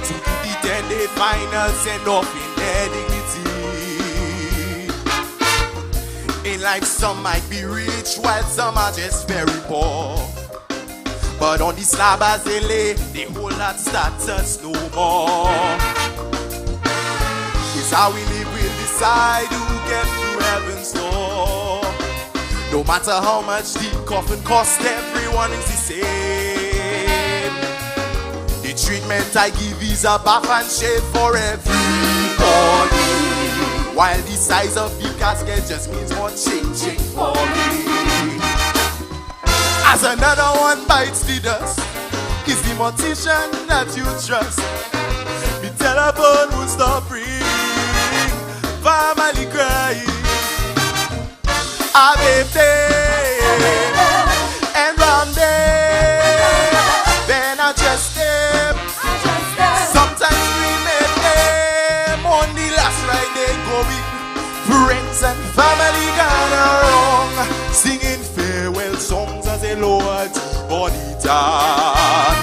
to do the 10-day finals and off in their dignity. In life some might be rich while some are just very poor. But on the slab as they lay, the whole lot starts us no more. It's how we live, we'll decide who gets through heaven's door. No matter how much the coffin costs, everyone is the same. The treatment I give is a bath and shave for everybody, while the size of the casket just means more changing for me. As another one bites the dust, is the mortician that you trust. The telephone will stop ringing, family crying. Abebe and round there, then I just step. Sometimes we make them on the last ride they go with friends and family gone around. lower the body down.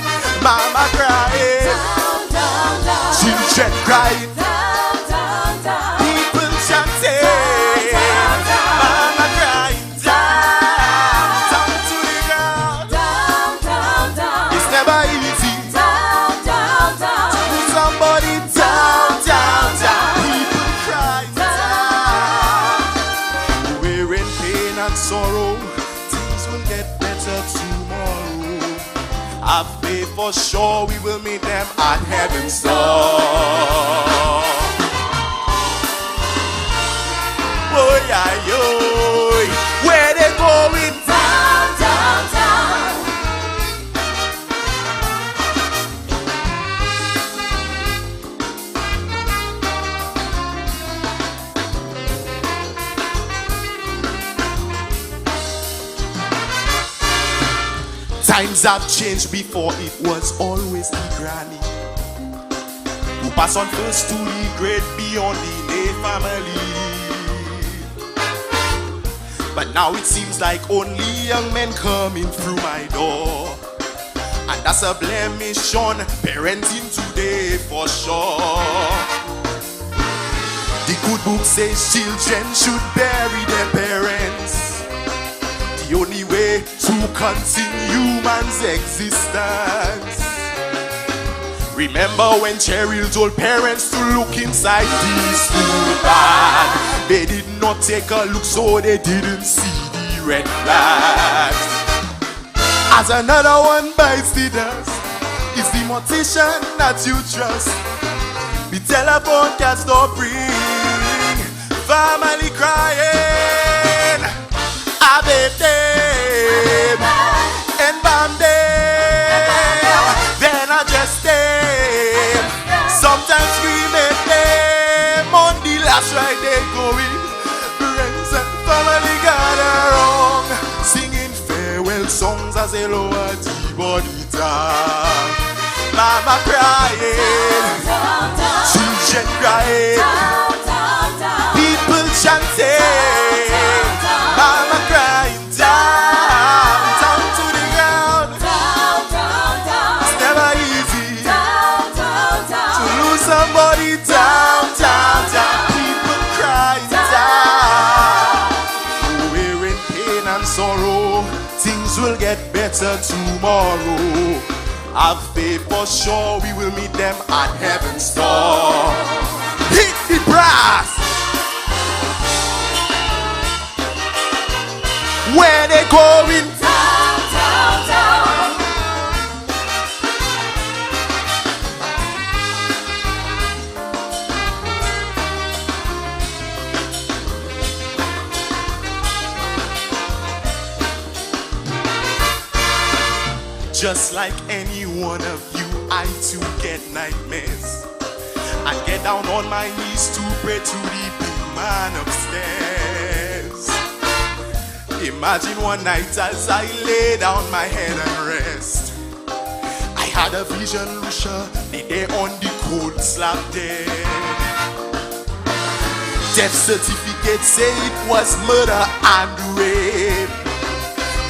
Mama crying, children crying, people chanting. Mama crying down to the ground. It's never easy to put somebody down. People crying down. We're in pain and sorrow. Things will get better tomorrow. I've faith for sure we will meet them at heaven's door. Oh yeah, yo, where they going? Down, down, down. Times have changed. Before it was always the granny who pass on first to the great beyond the Nate family. But now it seems like only young men coming through my door, and that's a blemish on parenting today for sure. The good book says children should bury their parents. The only way to continue man's existence. Remember when Cheryl told parents to look inside the school bag? They did not take a look, so they didn't see the red flags. As another one bites the dust, it's the mortician that you trust. The telephone can't stop ring, family crying. I bet them and bam them, then I just them. Sometimes scream at them on the last ride they going. Friends and family gather wrong, singing farewell songs as they lower the body down. Mama crying, children crying, people chanting. Mama crying down to the ground. It's never easy to lose somebody down. People crying down. We're in pain and sorrow. Things will get better tomorrow. I've faith for sure we will meet them at heaven's door. Hit the brass. Where they going? Down, down, down. Just like any one of you, I too get nightmares. I get down on my knees to pray to the big man upstairs. Imagine one night as I lay down my head and rest, I had a vision, Lucia, the day on the cold slab dead. Death certificate say it was murder and rape.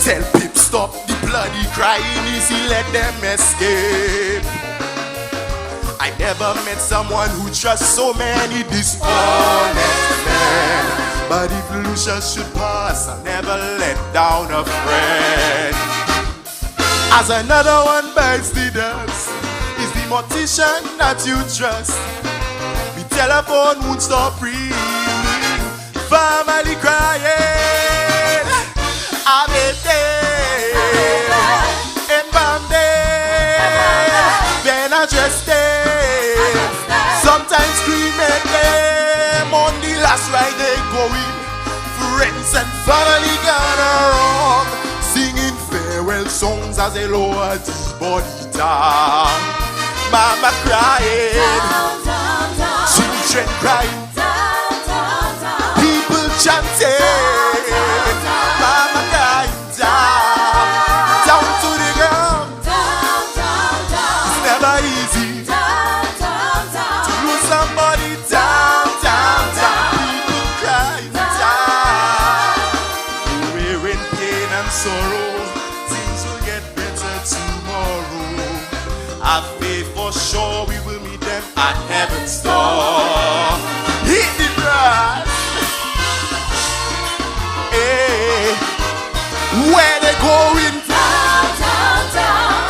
Tell Pip stop the bloody crying, easy let them escape. I never met someone who trusts so many dishonest men. But if Lucia should pass, I'll never let down a friend. As another one bites the dust, is the mortician that you trust. The telephone won't stop ringing, family crying. I'm a day, and bam day, then I just stay. Sometimes scream at them on the last ride they going. Friends and family gather wrong, singing farewell songs as they lower the body down. Mama crying, children crying, people chanting. Mama crying down to the ground. It's never easy to lose somebody down. People crying down. We're in pain and sorrow. things will get better tomorrow. Have faith for sure, we will meet them at heaven's door. Hit the brass. Hey, where they going? Down, down, down.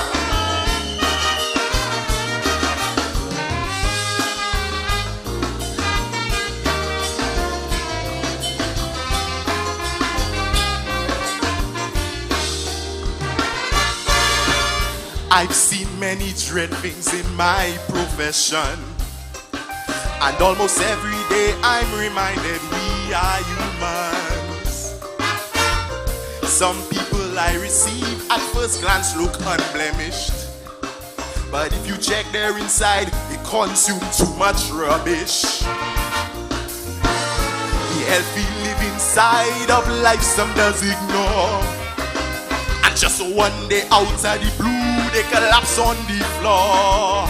I've seen many dread things in my profession, and almost every day I'm reminded we are humans. Some people I receive at first glance look unblemished, but if you check their inside, they consume too much rubbish. The healthy living side of life some does ignore, and just one day out of the blue they collapse on the floor.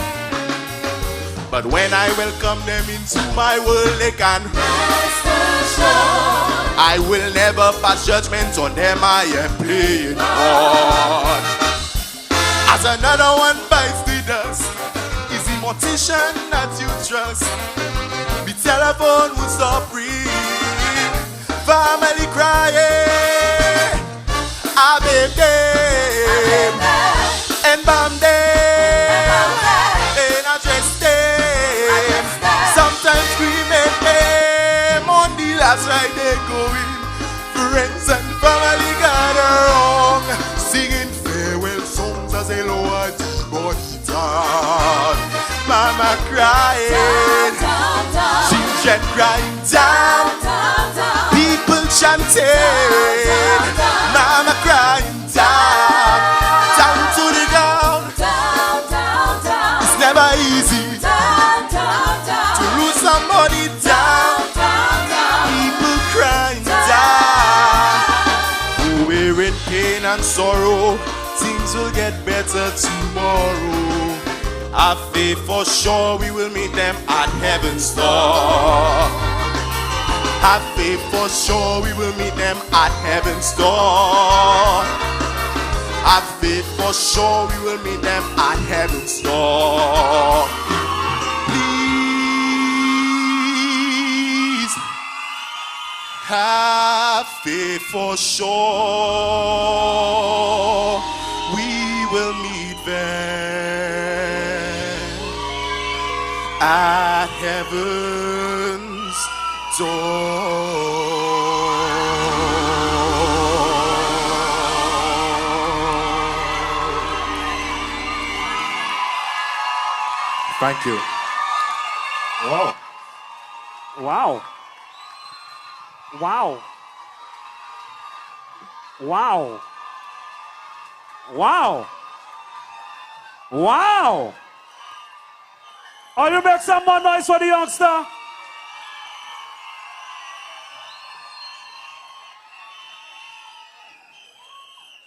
But when I welcome them into my world, they can rest assured I will never pass judgment on them. I am playing God. As another one bites the dust, is the mortician that you trust? The telephone will stop ringing, family crying, I baby, and bam them, and I dress them. Sometimes we make them on the last ride they going. Friends and family gather wrong, singing farewell songs as they lower the body down. Mama crying, children crying down, people chanting, mama crying down, down to the ground. It's never easy to lose somebody down. People crying down. We're in pain and sorrow, things will get better tomorrow. Have faith for sure, we will meet them at heaven's door. Have faith for sure, we will meet them at heaven's door. Have faith for sure, we will meet them at heaven's door. Please have faith for sure, we will meet them at heaven's door. Thank you. Wow. Wow. Wow. Wow. Wow. Wow. Oh, you make some more noise for the youngster?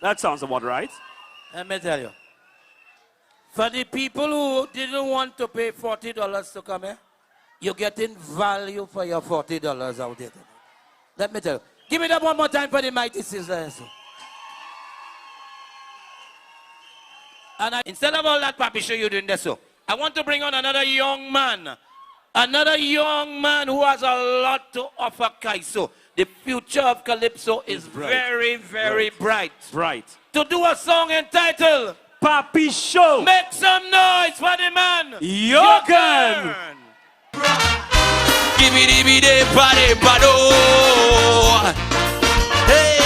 That sounds about right. Let me tell you. For the people who didn't want to pay $40 to come here, you're getting value for your $40 out there. Let me tell you. Give me that one more time for the mighty sisters. And instead of all that papi show you doing this, so I want to bring on another young man. Another young man who has a lot to offer Calypso. The future of Calypso is very, very bright. To do a song entitled Papi Show. Make some noise for the man. Yogan. Give me the bide pade pado. Hey.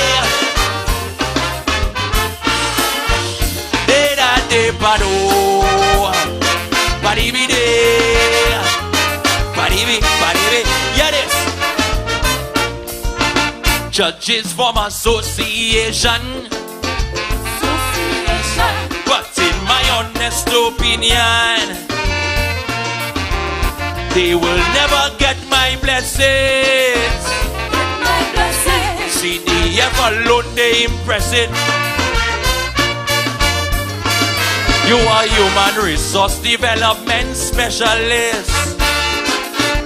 De da de pado. Padi bide. Padi bide. Yeah, this. Judges from association. But in my honest opinion, they will never get my blessings. See the F alone, they impressing. You are human resource development specialist.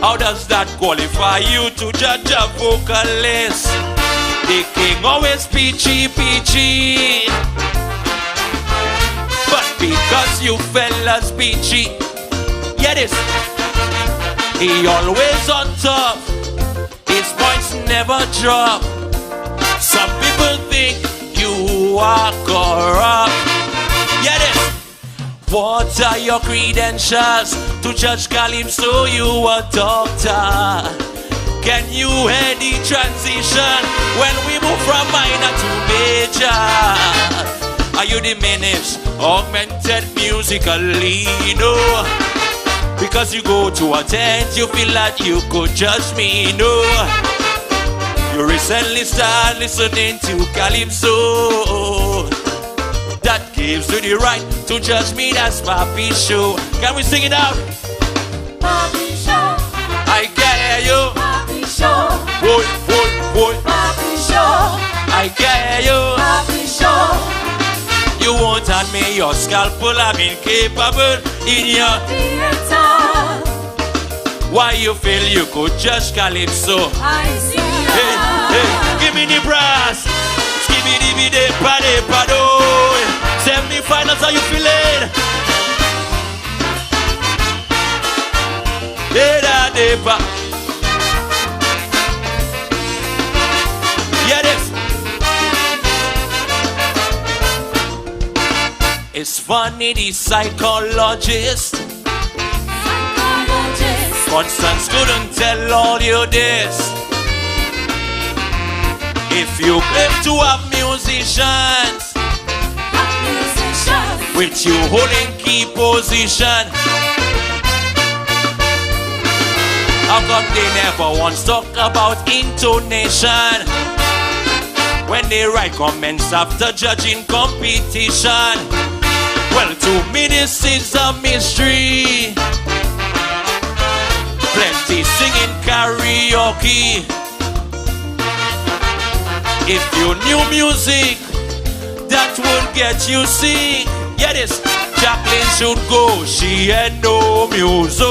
How does that qualify you to judge a vocalist? The king always peachy peachy. because you fellas be cheap. Yeah, this. He always on top. His points never drop. Some people think you are corrupt. Yeah, this. What are your credentials to judge Calypso? You a doctor. Can you hear the transition when we move from minor to major? Are you diminished, augmented musically? No. Because you go to a tent, you feel like you could judge me. No. You recently start listening to Calypso. That gives you the right to judge me. That's Papi Show. Can we sing it out? Papi Show. I can hear you. Papi Show. Boy, boy, boy. Papi Show. I can hear you. Papi Show. You won't hand me your scalpel. I'm incapable in your theater. Why you feel you could judge Calypso? I see you. Hey, hey, give me the brass. Give me the video, pade, pado. Semi-finals, how you feeling? Yeah, this. It's funny, the psychologist. Constance couldn't tell all you this. If you claim to have musicians, with you holding key position, how come they never once talk about intonation when they write comments after judging competition? Well, to me this is a mystery. Plenty singing karaoke. If you knew music, that would get you sick. Yeah, this Jacqueline should go. She had no music.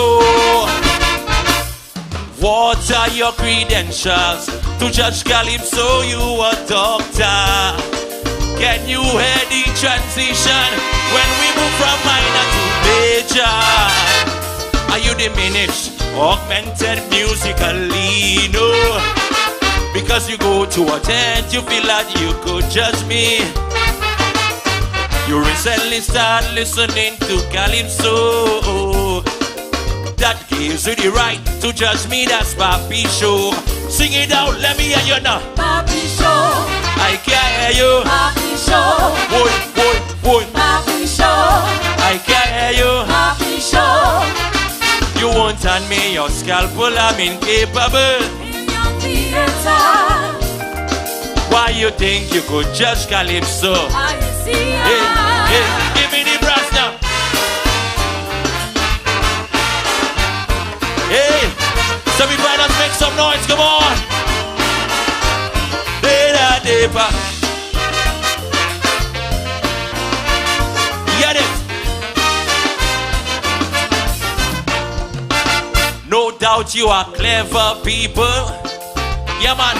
What are your credentials to judge Calypso? You a doctor. Can you hear the transition when we move from minor to major? Are you diminished, augmented musically? No. Because you go to a tent, you feel like you could judge me. You recently start listening to Calypso. That gives you the right to judge me. That's Papi Show. Sing it out, let me hear you now. Papi Show. I can't hear you. Papi Show. Boy, boy, boy. Papi Show. I can't hear you. Papi Show. You won't hand me your scalpel, I'm incapable. Theater. Why you think you could judge Calypso? I see ya. Hey, hey, give me the brass now. Hey, semi-finals, make some noise, come on. Deepa. Get it. No doubt you are clever people. Yeah, man.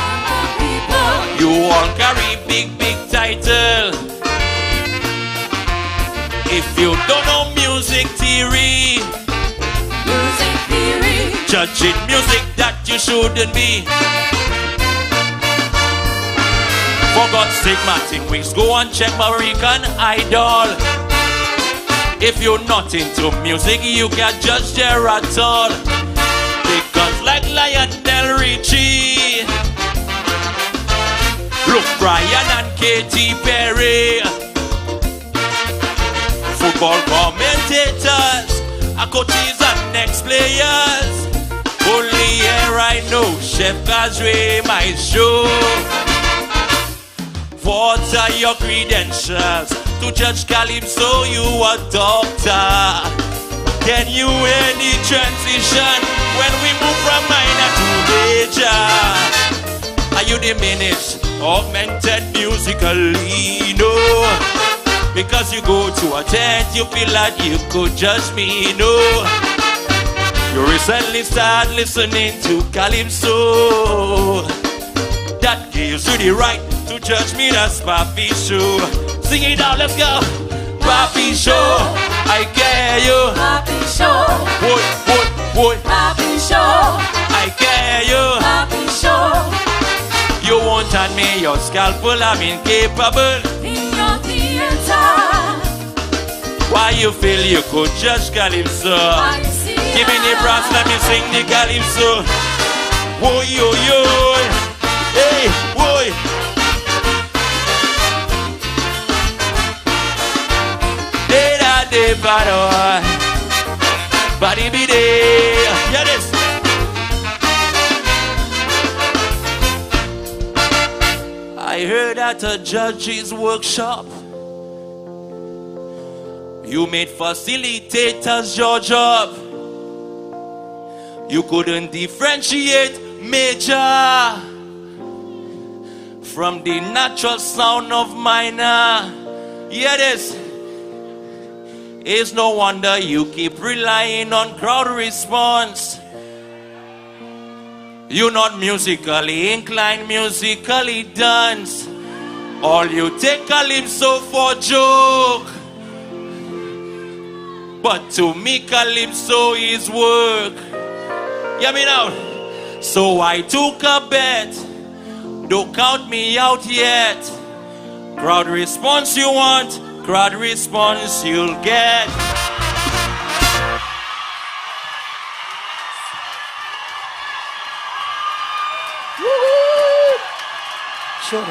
You all carry big, big title. If you don't know music theory, judging music that you shouldn't be. For God's sake, Martin Weeks, go and check American Idol. If you're not into music, you can't judge there at all. Because like Lionel Richie, look, Brian and Katy Perry, football commentators, coaches and ex-players. Only here I know Chef Kazwe my show. What are your credentials to judge Calypso? You a doctor. Can you hear the transition when we move from minor to major? Are you diminished, augmented musically? No. Because you go to a tent, you feel like you could judge me. No. You recently start listening to Calypso. That gives you the right to judge me. That's Papi Show. Sing it out, let's go. Papi show. I care you. Papi show. Boy. Papi show. I care you. Papi show. You won't hand me your scalpel, I'm incapable. In your theater. Why you feel you could judge Calypso? Give me the brass, let me sing the Calypso. Whoa, yo, yo. Hey, boy. Body be there. Yeah, this. I heard at a judge's workshop you made facilitators your job. You couldn't differentiate major from the natural sound of minor. Yeah, this. It's no wonder you keep relying on crowd response. You're not musically inclined, musically dance. All you take Calypso for joke. But to me Calypso is work. Hear me now. So I took a bet. Don't count me out yet. Crowd response you want, crowd response you'll get. Sure.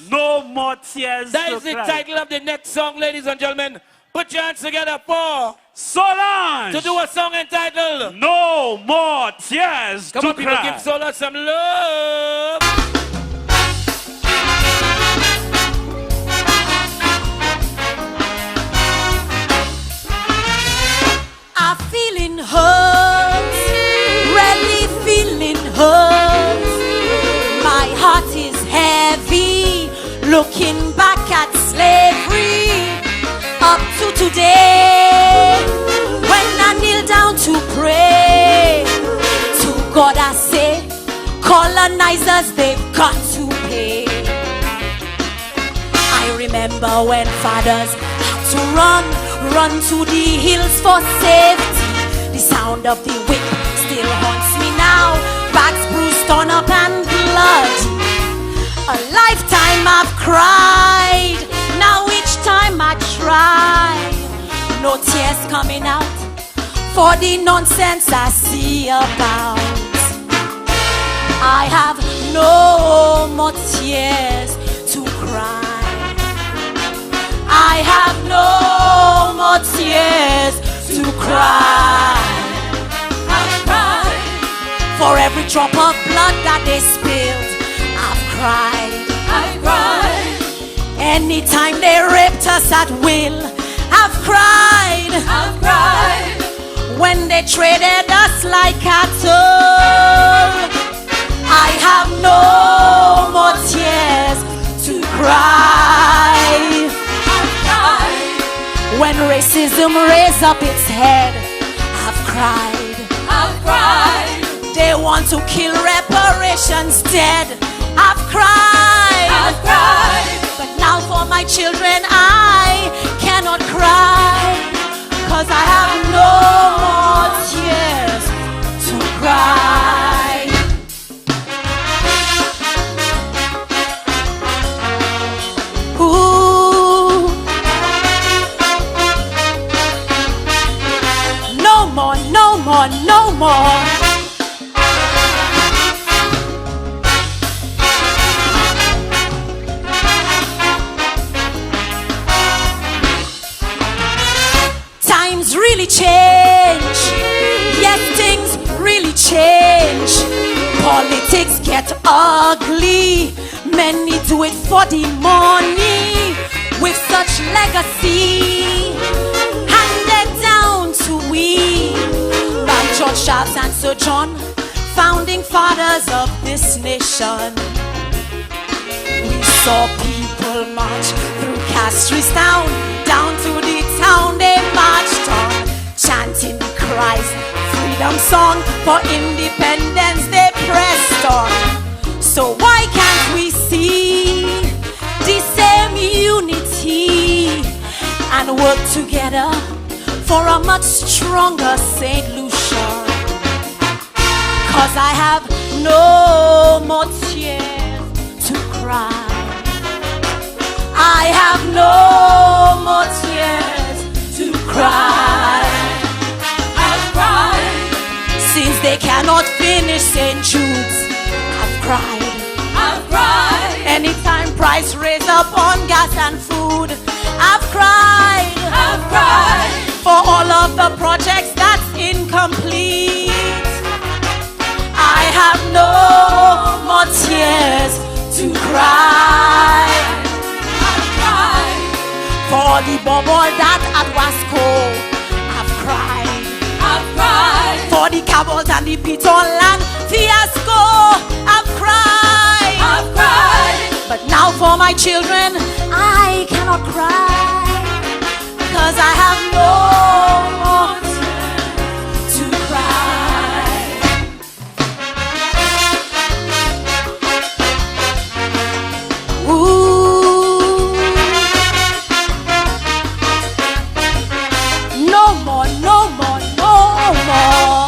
No more tears. That is the title of the next song, ladies and gentlemen. Put your hands together for Solange to do a song entitled No More Tears Come to on, people, Cry. give Solange some love. I'm feeling hurt, really feeling hurt. My heart is heavy, looking back at slavery up to today. When I kneel down to pray to God, I say, colonizers, they've got to pay. I remember when fathers had to run to the hills for safety. The sound of the whip still haunts me now. Backs bruised, torn up and bloody. A lifetime I've cried. Now each time I try, no tears coming out for the nonsense I see about. I have no more tears to cry. I have no more tears to cry. I've cried for every drop of blood that they spilled. I've cried. I've cried. Anytime they raped us at will, I've cried. I've cried. When they traded us like cattle, I have no more tears to cry. When racism raised up its head, I've cried. I've cried. They want to kill reparations dead. I've cried. I've cried. But now for my children I cannot cry, 'cause I have no more tears to cry. Ooh. No more, no more, no more. Times really change. Yes, things really change. Politics get ugly. Many do it for the money. With such legacy handed down to we by George Charles and Sir John, founding fathers of this nation. We saw people march through Castries town, down to the town they marched on, chanting Christ freedom song for independence they pressed on. So why can't we see the same unity and work together for a much stronger St. Lucia. 'Cause I have no more tears to cry. I have no more tears to cry. I've cried since they cannot finish St. Jude's. I've cried. I've cried anytime price raise up on gas and food. I've cried. I've cried for all of the projects that's incomplete. I have no more tears to cry. I've cried for the bubble that at Wasco. I've cried. I've cried for the cabals and the Pitoland fiasco. I've cried. I've cried. But now for my children, I cannot cry. 'Cause I have no more tears to cry. Ooh. No more, no more, no more.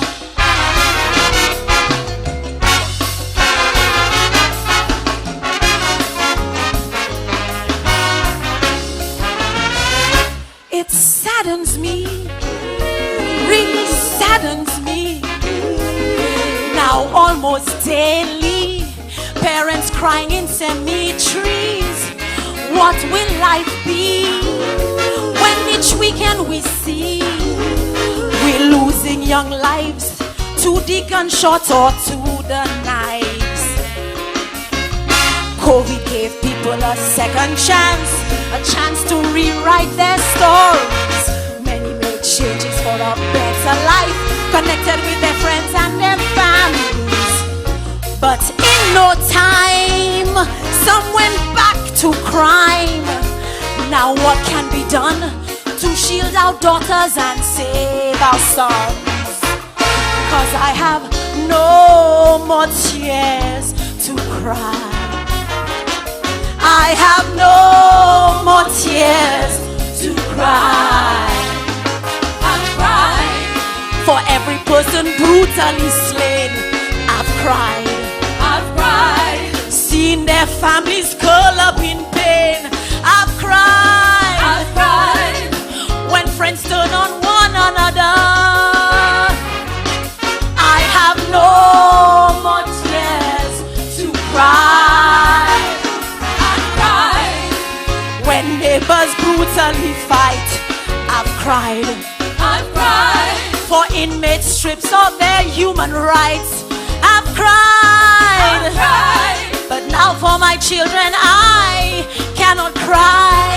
It saddens me, really saddens me. Now almost daily, parents crying in cemeteries. What will life be when each weekend we see we're losing young lives to the gunshot or to the knives? COVID gave people a second chance, a chance to rewrite their stories. Many made changes for a better life, connected with their friends and their families. But in no time, some went back to crime. Now what can be done to shield our daughters and save our sons? 'Cause I have no more tears to cry. I have no more tears to cry. I've cried for every person brutally slain. I've cried. I've cried seeing their families curl up in pain. I've cried. I've cried when friends turn on one another. I have no more tears to cry. When neighbors brutally fight, I've cried. I've cried for inmate strips of their human rights. I've cried. I've cried. But now for my children, I cannot cry.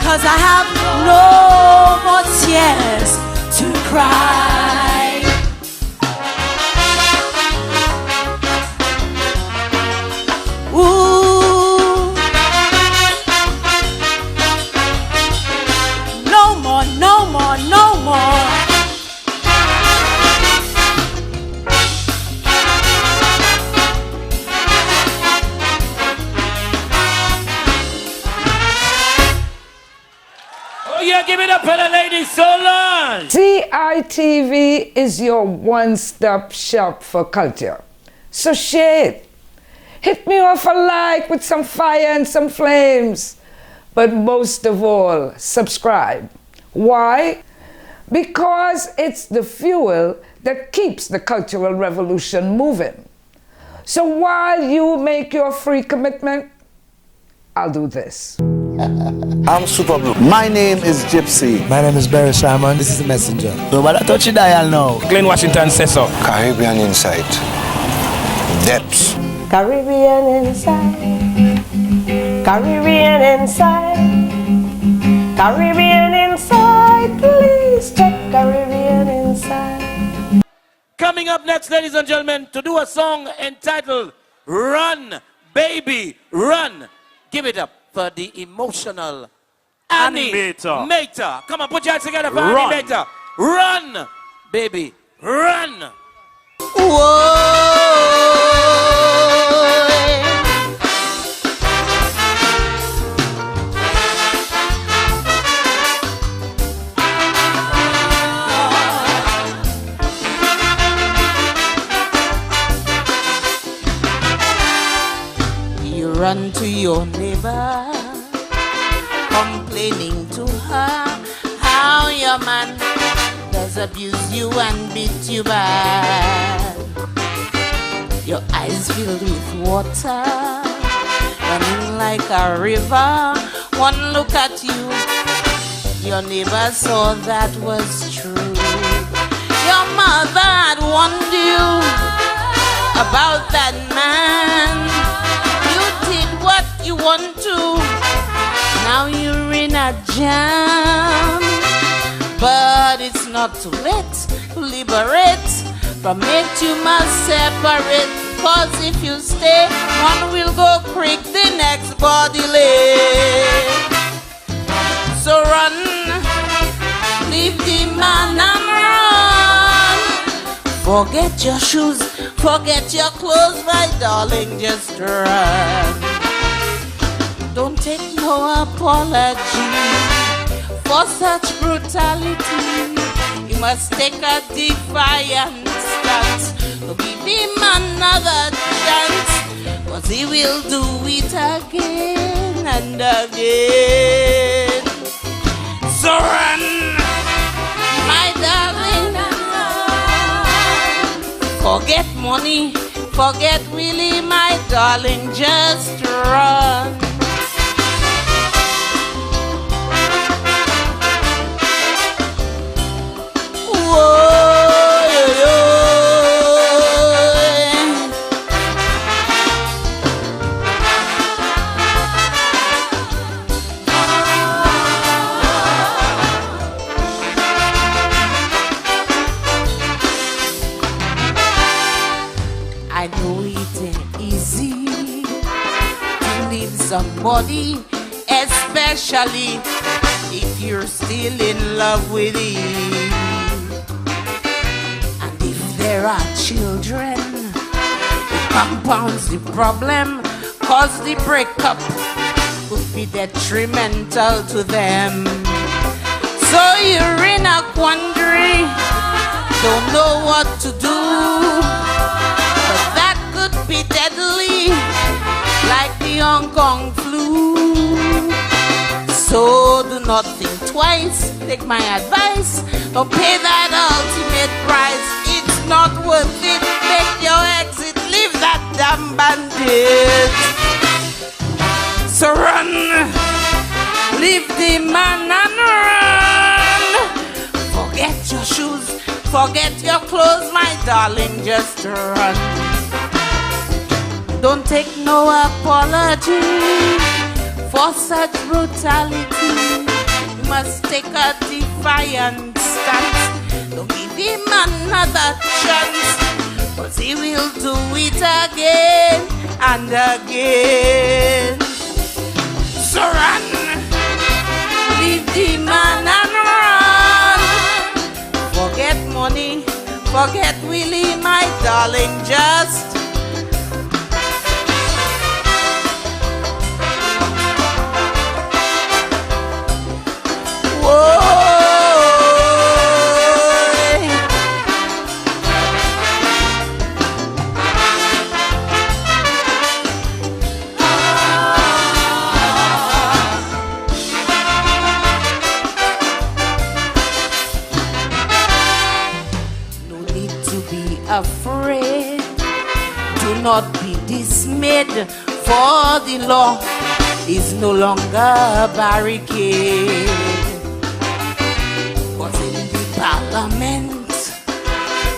'Cause I have no more tears to cry. Ooh. No more, no more. Oh yeah, give it up for the ladies, Solange. CITV is your one-stop shop for culture. So share it. Hit me off a like with some fire and some flames. But most of all, subscribe. Why? Because it's the fuel that keeps the cultural revolution moving. So while you make your free commitment, I'll do this. I'm Super Blue. My name is Gypsy. My name is Barry Simon. This is the Messenger. So what I touch it, I'll know. Glenn Washington says so. Caribbean Insight. Depths. Caribbean Inside. Caribbean Inside. Caribbean Inside. Please check Caribbean Inside. Coming up next, ladies and gentlemen, to do a song entitled Run, Baby, Run. Give it up for the emotional Animator. Come on, put your hands together for Run. Animator. Run, baby, run. your neighbor, complaining to her how your man does abuse you and beat you bad. Your eyes filled with water, running like a river. One look at you, your neighbor saw that was true. Your mother had warned you about that man. You did what you want to. Now you're in a jam. But it's not too late to liberate. From it you must separate. Cause if you stay, one will go creak, the next body lay. So run, leave the man and run. Forget your shoes, forget your clothes, my darling, just run. Don't take no apology for such brutality. You must take a defiant stance. Give him another chance, cause he will do it again and again. So run, my darling. Forget money, forget Willie, my darling, just run. I know it ain't easy to leave somebody, especially if you're still in love with him. And if there are children, it compounds the problem, cause the breakup could be detrimental to them. So you're in a quandary, don't know what to do. That could be deadly, like the Hong Kong flu. So do not think twice, take my advice. Don't pay that ultimate price, it's not worth it. Make your exit, leave that damn bandit. So run, leave the man and run. Forget your shoes, forget your clothes, my darling, just run. Don't take no apology for such brutality. You must take a defiant stance. Don't give him another chance, cause he will do it again and again. So run, leave the man and run. Forget money, forget Willie, my darling, just afraid, do not be dismayed, for the law is no longer a barricade. But in the parliament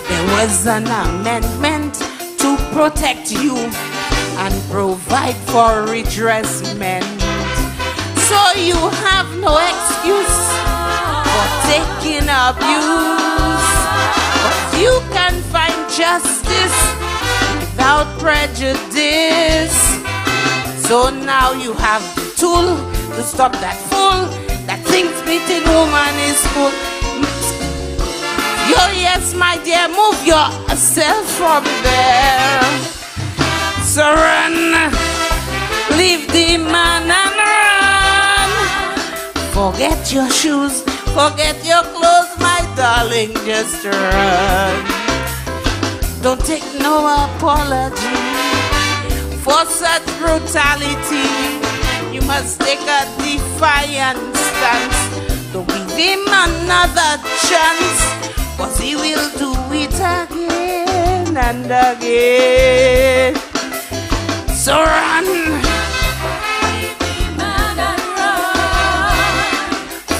there was an amendment to protect you and provide for redressment. So you have no excuse for taking abuse, but you can find justice without prejudice. So now you have the tool to stop that fool that thinks beating woman is cool. Yo, yes, my dear, move yourself from there. So run, leave the man and run. Forget your shoes, forget your clothes, my darling, just run. Don't take no apology For such brutality, you must take a defiant stance. Don't give him another chance, cause he will do it again and again. So run.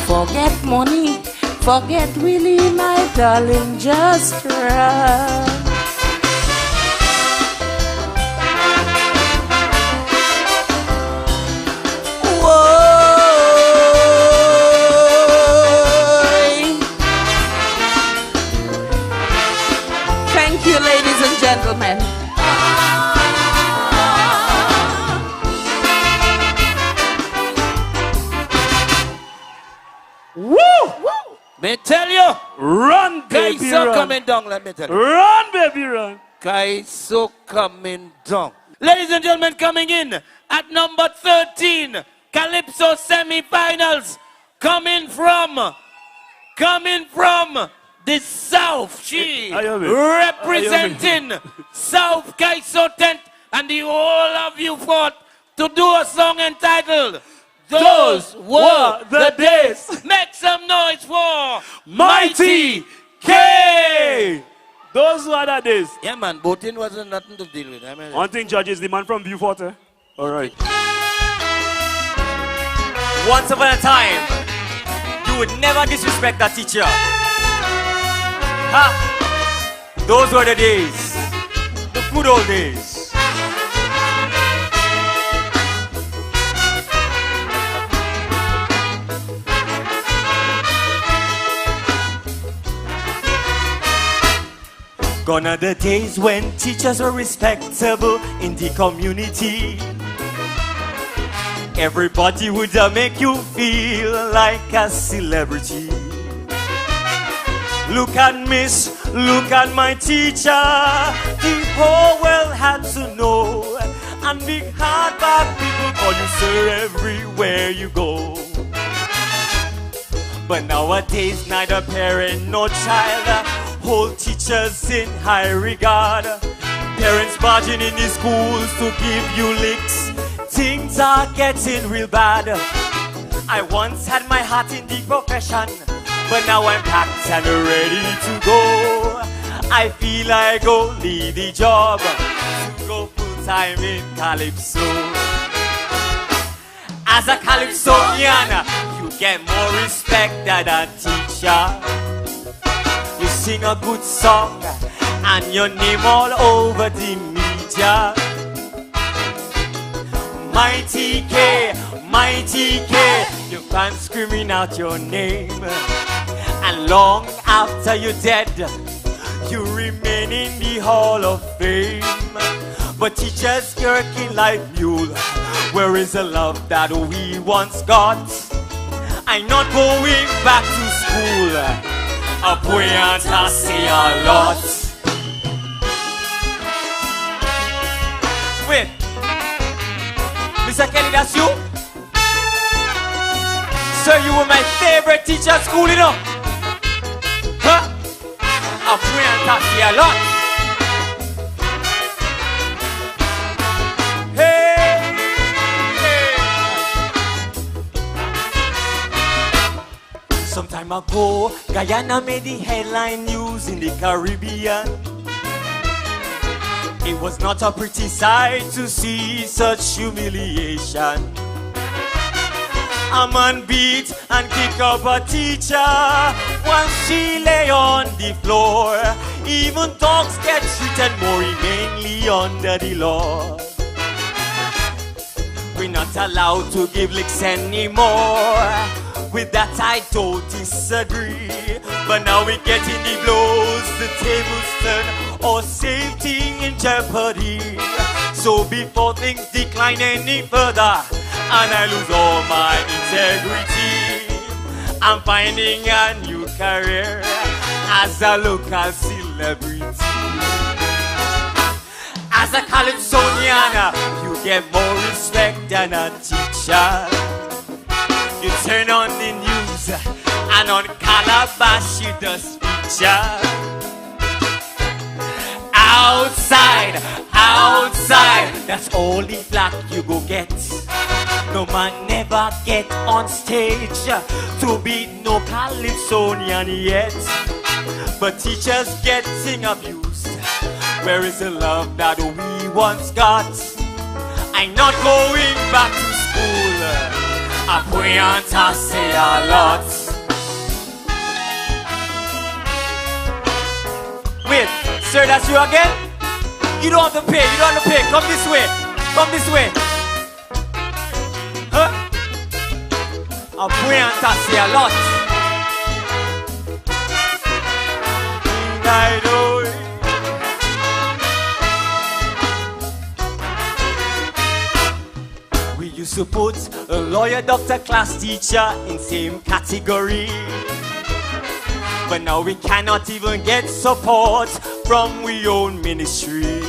Forget money, forget Willie, my darling, just run. Thank you, ladies and gentlemen. Woo! Me tell you, run, baby, Calypso run. coming down, let me tell you. Run, baby, run. Calypso coming down. Ladies and gentlemen, coming in at number 13, Calypso semi-finals, coming from the South. She representing South Calypso tent, and the whole of you fought to do a song entitled Those Were the Days. Make some noise for Mighty K. Those were the days. Yeah, man, voting wasn't nothing to deal with. I mean, one thing, judges, the man from Beaufort. Eh? All right. Once upon a time, you would never disrespect a teacher. Ha! Those were the days. The good old days. Gone are the days when teachers were respectable in the community. Everybody would make you feel like a celebrity. Look at Miss, look at my teacher. The whole world had to know. And big hardback people call you sir everywhere you go. But nowadays neither parent nor child hold teachers in high regard. Parents barging in the schools to give you licks. Things are getting real bad. I once had my heart in the profession, but now I'm packed and ready to go. I feel I go leave the job to go full time in Calypso. As a Calypsonian, you get more respect than a teacher. You sing a good song and your name all over the media. Mighty K, your fans screaming out your name. And long after you're dead, you remain in the Hall of Fame. But teachers working like mule. Where is the love that we once got? I'm not going back to school. A poignant I say a lot. Wait, Mr. Kelly, that's you? Sir, you were my favorite teacher at school, you know? Huh? A poignant I say a lot. Some time ago, Guyana made the headline news in the Caribbean. It was not a pretty sight to see such humiliation. A man beat and kick up a teacher while she lay on the floor. Even dogs get treated more humanely under the law. We're not allowed to give licks anymore. With that I don't disagree. But now we're getting the blows, the tables turn, or safety in jeopardy. So before things decline any further and I lose all my integrity, I'm finding a new career as a local celebrity. As a Calypsonian, you get more respect than a teacher. You turn on the news and on Calabash you just feature. outside, outside. That's all the flack you go get. No man never get on stage to be no Calypsonian yet. But teachers getting abused. Where is the love that we once got? I'm not going back to school. I can't say a lot. Wait, sir, that's you again? You don't have to pay, you don't have to pay. Come this way, come this way. Huh? I can't say a lot. I know. We used to put a lawyer, doctor, class teacher in same category. But now we cannot even get support from we own ministry.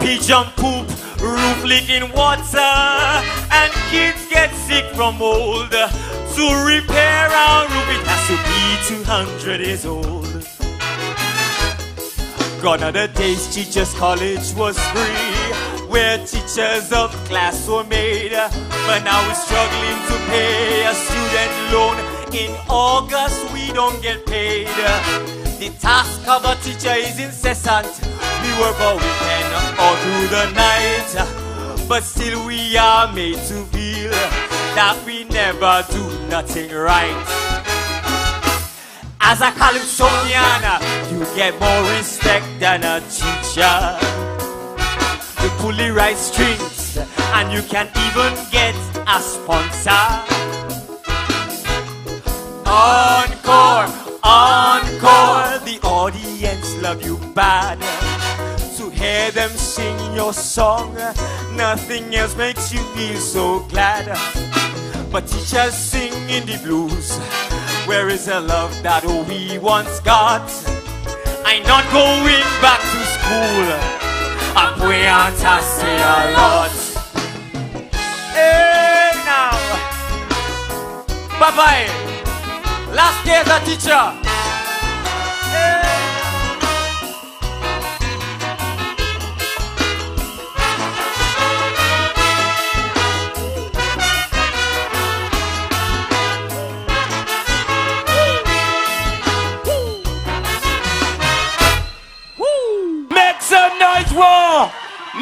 Pigeon poop, roof leaking water, and kids get sick from mold. To repair our roof, it has to be 200 years old. Gone are the days teachers' college was free, where teachers of class were made. But now we're struggling to pay a student loan. In August we don't get paid. The task of a teacher is incessant. We work all weekend all through the night, but still we are made to feel that we never do nothing right. As a Calypsonian, you get more respect than a teacher. You pull the right strings, and you can even get a sponsor. Encore, encore, the audience love you bad. To hear them sing your song, nothing else makes you feel so glad. But teachers sing in the blues. Where is the love that we once got? I'm not going back to school. I can't say a lot. Hey now, bye bye. Last day as a teacher. Hey. Make some noise for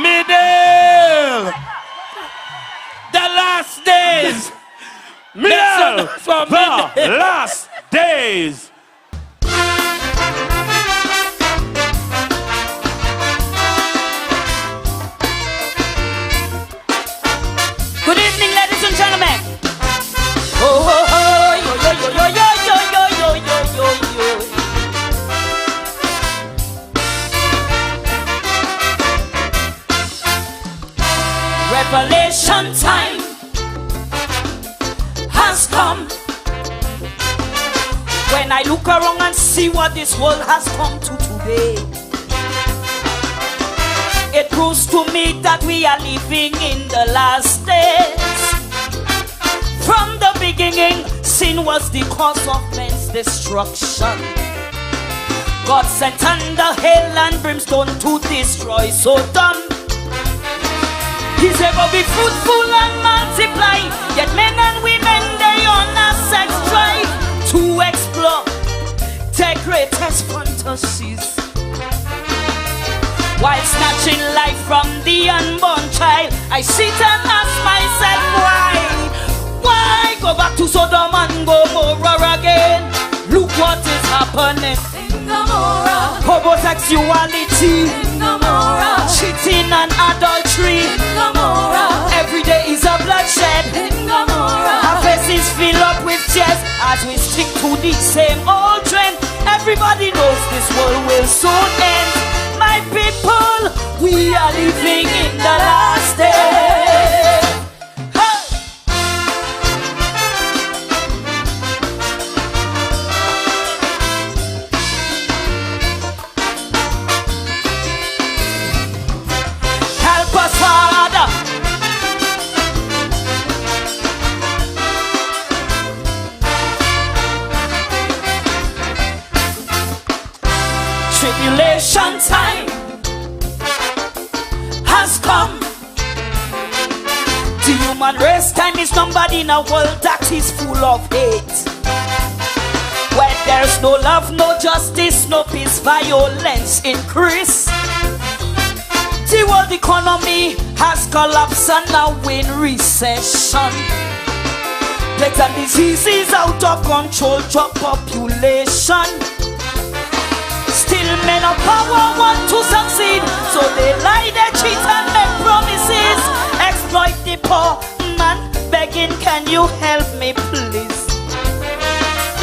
Middle. The last days. Middle, for the last days. Good evening, ladies and gentlemen. Oh, oh, oh, yo, yo, yo, yo, yo, yo, yo, yo, yo, yo. Revelation time has come. When I look around and see what this world has come to today, it proves to me that we are living in the last days. From the beginning, sin was the cause of men's destruction. God sent thunder, hail, and brimstone to destroy Sodom. He said, "But be fruitful and multiply." Yet men and women, they on a sex drive to explore their greatest fantasies, while snatching life from the unborn child. I sit and ask myself, why go back to Sodom and Gomorrah again? Look what is happening in Gomorrah. Homosexuality in Gomorrah. Cheating and adultery in Gomorrah. Every day is a bloodshed in Gomorrah. Our faces fill up with tears as we stick to the same old trend. Everybody knows this world will soon end. My people, we are living in the last days. Tribulation time outnumbered in a world that is full of hate. Where there's no love, no justice, no peace, violence increase. The world economy has collapsed and now in recession. Plagues and diseases out of control, drop population. Still men of power want to succeed, so they lie, they cheat and make promises. Exploit the poor man, begging, can you help me please?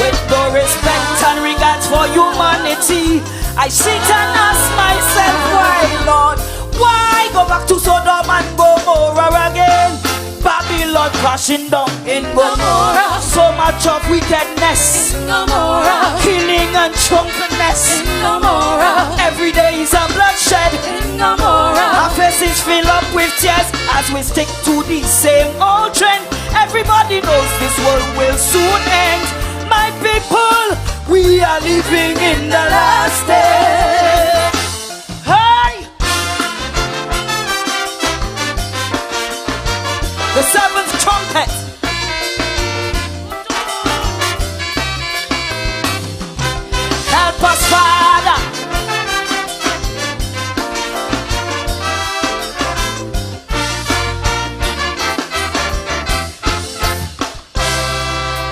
With no respect and regards for humanity, I sit and ask myself, why Lord? Why go back to Sodom and Gomorrah again? Babylon crashing down in Gomorrah. So much of wickedness in Gomorrah. Killing and drunkenness in Gomorrah. Every day is a bloodshed in Gomorrah. Our faces fill up with tears as we stick to the same old trend. Everybody knows this world will soon end. My people, we are living in the last days. Hey! The seventh trumpet. Help us, Father.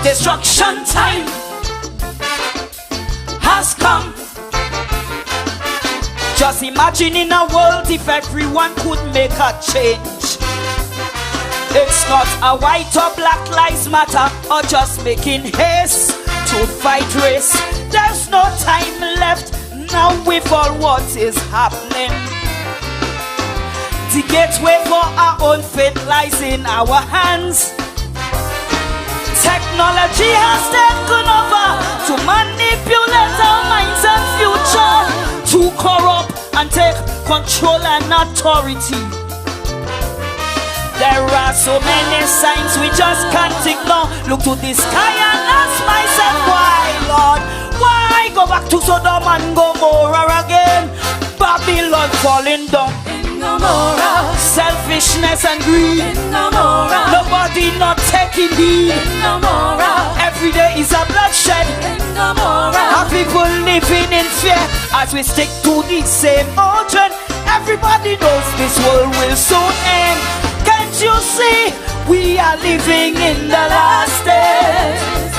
Destruction time has come. Just imagine in a world if everyone could make a change. It's not a white or black lives matter or just making haste to fight race. There's no time left now with all what is happening. The gateway for our own fate lies in our hands. Technology has taken over to manipulate our minds and future, to corrupt and take control and authority. There are so many signs we just can't ignore. Look to the sky and ask myself, why, Lord? Why go back to Sodom and Gomorrah again? Babylon falling down in Gomorrah. Selfishness and greed in Gomorrah. Nobody not taking heed in Gomorrah. Every day is a bloodshed in Gomorrah. Our people living in fear as we stick to the same old trend. Everybody knows this world will soon end. Can't you see, we are living in the last days?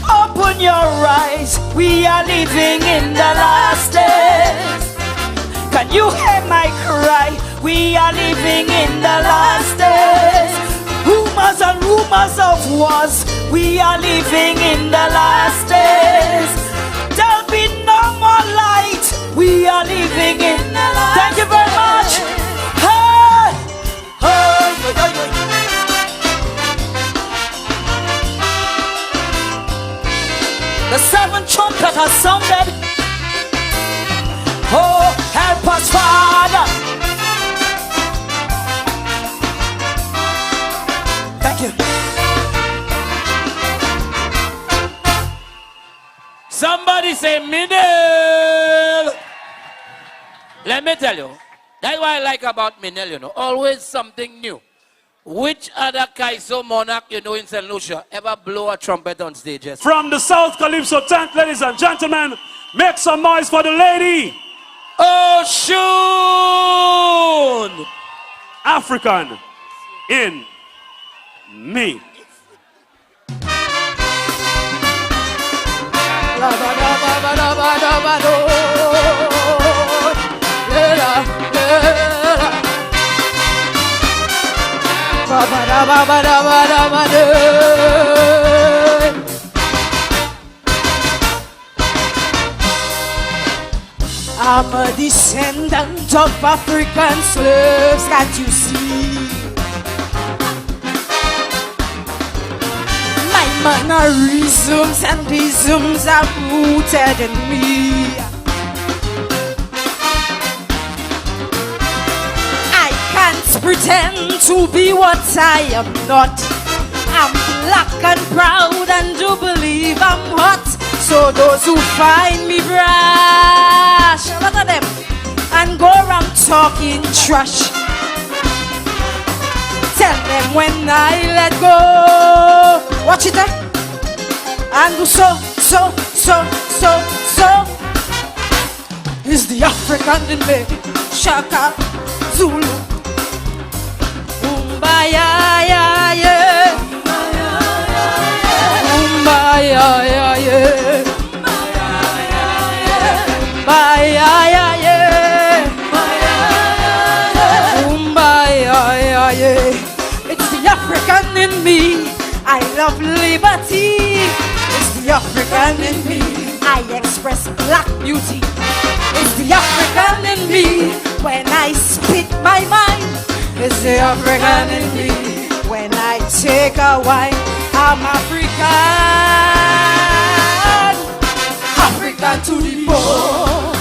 Open your eyes, we are living in the last days. Can you hear my cry? We are living in the last days. Rumors and rumors of wars, we are living in the last days. There'll be no more light, we are living in the last days. Thank you very much. The seventh trumpet has sounded. Oh, help us, Father. Thank you. Somebody say middle. Let me tell you. That's what I like about Minel, you know. Always something new. Which other Calypso monarch you know in St. Lucia ever blow a trumpet on stages? From the South Calypso tent, ladies and gentlemen, make some noise for the lady. Oshun! African in me. I'm a descendant of African slaves, can't you see? My mannerisms and isms are rooted in me. I can't pretend to be what I am not. I'm black and proud and do believe I'm hot. So those who find me brash, look at them, and go around talking trash, Tell them when I let go. Watch it, and do so. Is the African in me, Shaka, Zulu. Umbaya, yeah, yeah. Umbaya, yeah, yeah. Umbaya, yeah, yeah. Umbaya, yeah, yeah. It's the African in me. I love liberty. It's the African in me. I express black beauty. It's the African in me. When I speak my mind, it's the African in me. When I take a wine, I'm African. African to the bone.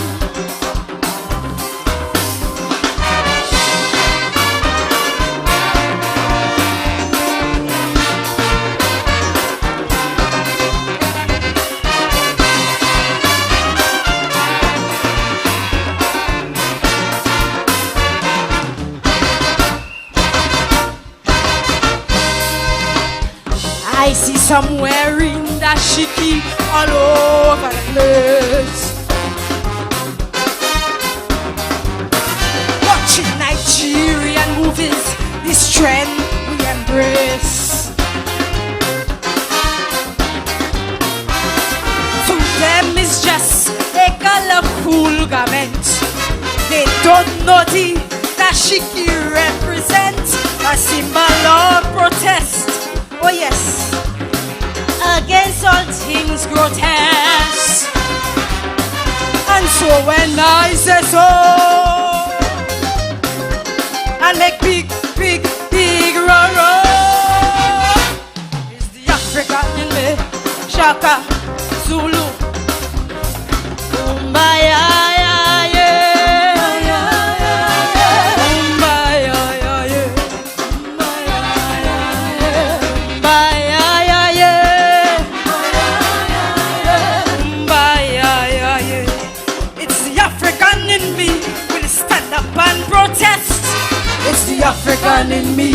I see some wearing dashiki all over the place. Watching Nigerian movies, this trend we embrace. To them it's just a colorful garment. They don't know the dashiki represents a symbol of protest. Oh yes, against all things grotesque. And so when I say so, and make big roar, it's the African in me, Shaka, Zulu, Umbaya, yeah, yeah. It's the African in me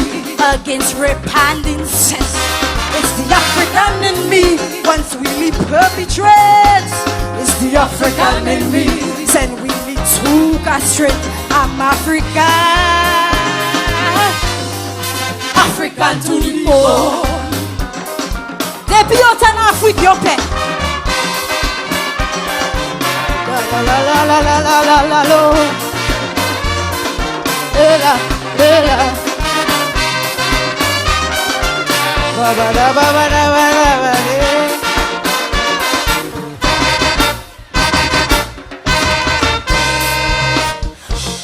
against rape and incest. It's the African in me once we leave perpetrates. It's the African in me send we need to castrate. I'm African, African to the bone. They be out in Africa, your pet. La la la la la la la la la.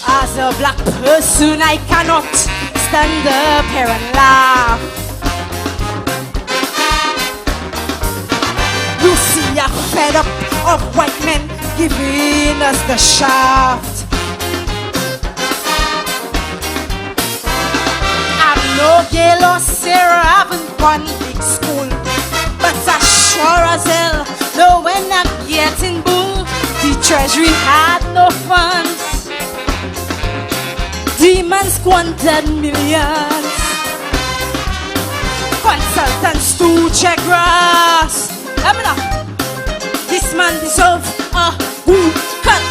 As a black person, I cannot stand up here and laugh. Lucia fed up of white men giving us the shaft. No girl or Sarah haven't one big school, but as sure as hell, no when I'm getting bull, the treasury had no funds. Demons squandered millions. Consultants to check grass. This man deserves a cut.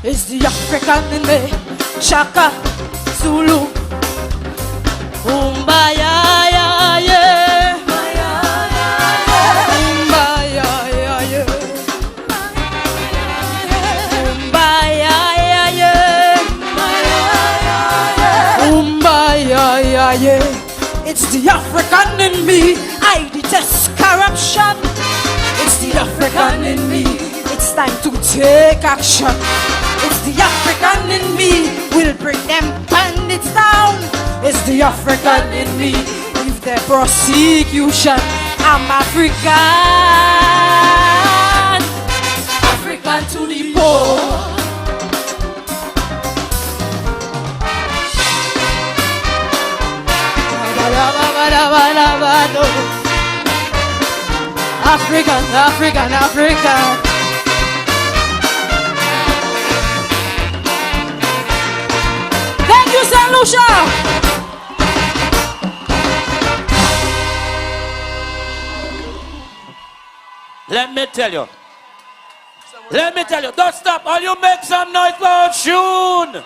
It's the African in me, Shaka, Zulu. Umbaya, yeah, yeah. Umbaya, yeah, yeah. Umbaya, yeah, yeah. Umbaya, yeah, yeah. It's the African in me. I detest corruption. It's the African in me. It's time to take action. It's the African in me. We'll bring them bandits down. It's the African in me. If the prosecution, I'm African. African to the bone. African, African, African. Then you, Sir Lucia. Let me tell you. Let me tell you. Don't stop. All you make some noise for Oshun.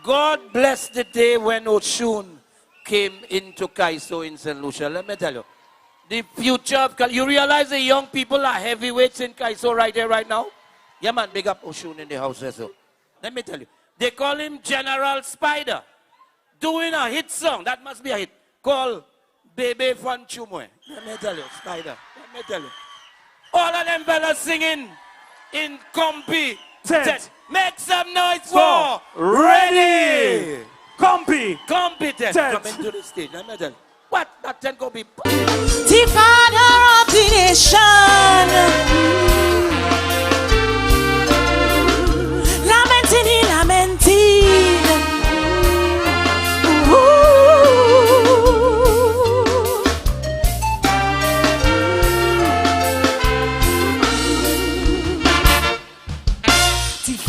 God bless the day when Oshun came into Calypso in St. Lucia. Let me tell you. The future of Calypso. You realize the young people are heavyweights in Calypso right here, right now? Yeah, man. Big up Oshun in the house. So. Let me tell you. They call him General Spider. Doing a hit song. That must be a hit. Called Baby Fun Chumwe. Let me tell you, Spider. Let me tell you. All of them fellas singing in Compy. Make some noise for ready. Compy. Competent. Coming to the stage. Let me tell you. What? That 10 go be. The father of the nation. Lamenting, lamenting.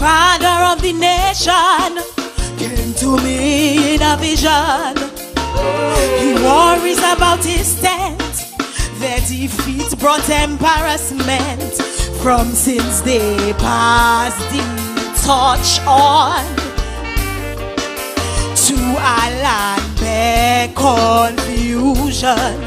Father of the nation came to me in a vision. He worries about his tent. Their defeat brought embarrassment from since they passed the torch on to a land bare confusion.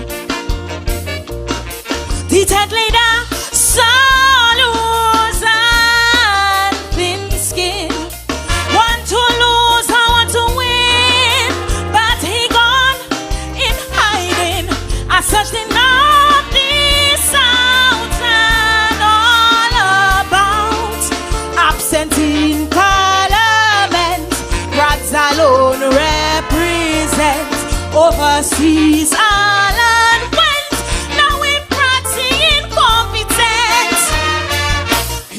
The tent leader saw lose and thin skin. Want to lose, I want to win, but he gone in hiding. I searched the north, the south, and all about. Absent in parliament, Rats alone represent overseas Ireland.